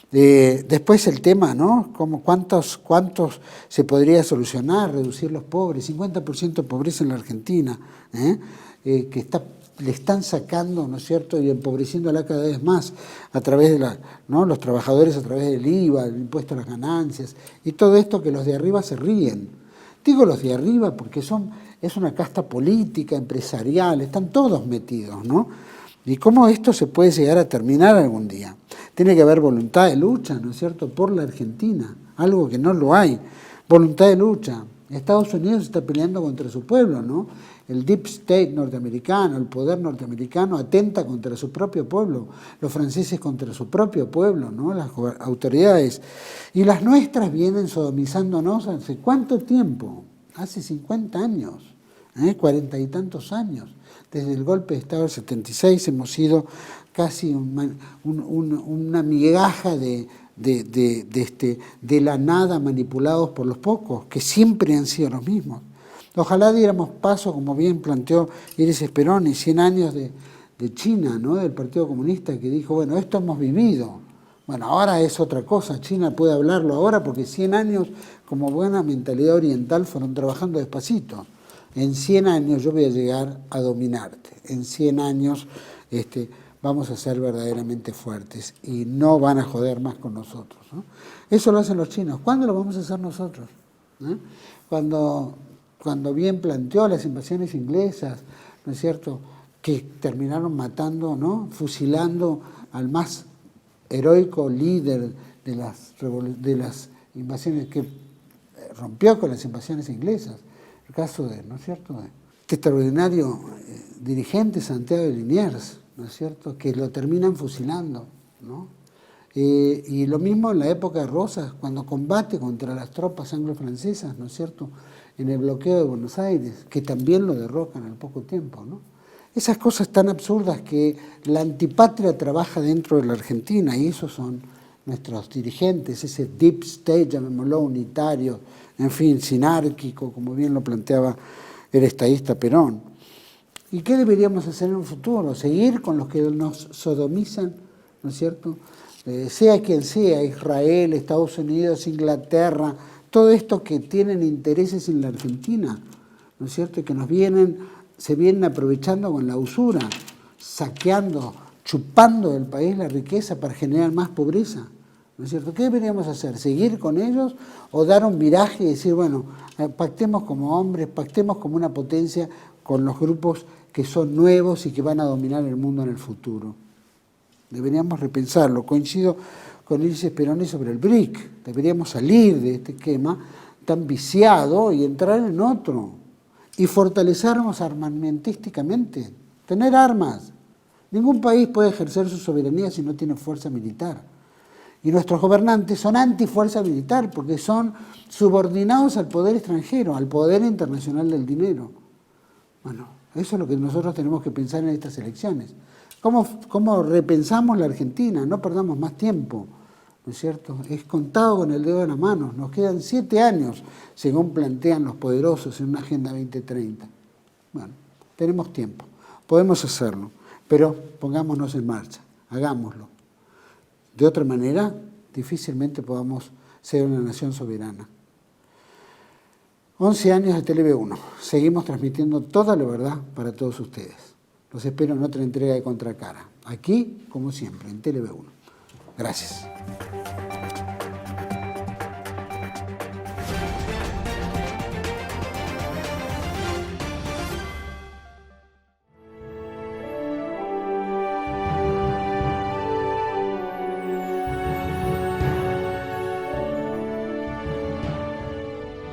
Después el tema, ¿no? ¿Cuántos se podría solucionar? Reducir los pobres, 50% de pobreza en la Argentina, que le están sacando, ¿no es cierto?, y empobreciéndola cada vez más a través de ¿no? Los trabajadores a través del IVA, el impuesto a las ganancias, y todo esto que los de arriba se ríen. Digo los de arriba porque es una casta política, empresarial, están todos metidos, ¿no? Y cómo esto se puede llegar a terminar algún día. Tiene que haber voluntad de lucha, ¿no es cierto?, por la Argentina, algo que no lo hay. Voluntad de lucha. Estados Unidos está peleando contra su pueblo, ¿no? El deep state norteamericano, el poder norteamericano atenta contra su propio pueblo, los franceses contra su propio pueblo, ¿no? Las autoridades. Y las nuestras vienen sodomizándonos hace ¿cuánto tiempo? Hace 50 años, 40 y tantos años. Desde el golpe de Estado del 76 hemos sido casi una migaja de la nada manipulados por los pocos, que siempre han sido los mismos. Ojalá diéramos paso, como bien planteó Iris Speroni, 100 años de China, ¿no? Del Partido Comunista, que dijo, bueno, esto hemos vivido. Bueno, ahora es otra cosa, China puede hablarlo ahora porque 100 años, como buena mentalidad oriental, fueron trabajando despacito. En 100 años yo voy a llegar a dominarte. En 100 años vamos a ser verdaderamente fuertes y no van a joder más con nosotros, ¿no? Eso lo hacen los chinos. ¿Cuándo lo vamos a hacer nosotros? Cuando bien planteó las invasiones inglesas, ¿no es cierto?, que terminaron matando, ¿no?, fusilando al más heroico líder de las invasiones, que rompió con las invasiones inglesas. El caso de, ¿no es cierto?, de este extraordinario dirigente Santiago de Liniers, ¿no es cierto?, que lo terminan fusilando, ¿no? Y lo mismo en la época de Rosas, cuando combate contra las tropas anglo-francesas, ¿no es cierto?, en el bloqueo de Buenos Aires, que también lo derrocan al poco tiempo, ¿no? Esas cosas tan absurdas que la antipatria trabaja dentro de la Argentina, y esos son nuestros dirigentes, ese deep state, llamémoslo, unitario, en fin, sinárquico, como bien lo planteaba el estadista Perón. ¿Y qué deberíamos hacer en un futuro? Seguir con los que nos sodomizan, ¿no es cierto?, sea quien sea, Israel, Estados Unidos, Inglaterra, todo esto que tienen intereses en la Argentina, ¿no es cierto?, y que se vienen aprovechando con la usura, saqueando, chupando del país la riqueza para generar más pobreza, ¿no es cierto? ¿Qué deberíamos hacer? ¿Seguir con ellos o dar un viraje y decir, bueno, pactemos como hombres, pactemos como una potencia con los grupos que son nuevos y que van a dominar el mundo en el futuro? Deberíamos repensarlo. Coincido con Ilse Speroni sobre el BRIC. Deberíamos salir de este esquema tan viciado y entrar en otro. Y fortalecernos armamentísticamente. Tener armas. Ningún país puede ejercer su soberanía si no tiene fuerza militar. Y nuestros gobernantes son antifuerza militar porque son subordinados al poder extranjero, al poder internacional del dinero. Bueno, eso es lo que nosotros tenemos que pensar en estas elecciones. ¿Cómo repensamos la Argentina? No perdamos más tiempo, ¿no es cierto? Es contado con el dedo de la mano. Nos quedan 7 años, según plantean los poderosos en una Agenda 2030. Bueno, tenemos tiempo, podemos hacerlo, pero pongámonos en marcha, hagámoslo. De otra manera, difícilmente podamos ser una nación soberana. 11 años de TLV1. Seguimos transmitiendo toda la verdad para todos ustedes. Los espero en otra entrega de Contracara. Aquí, como siempre, en TLV1. Gracias.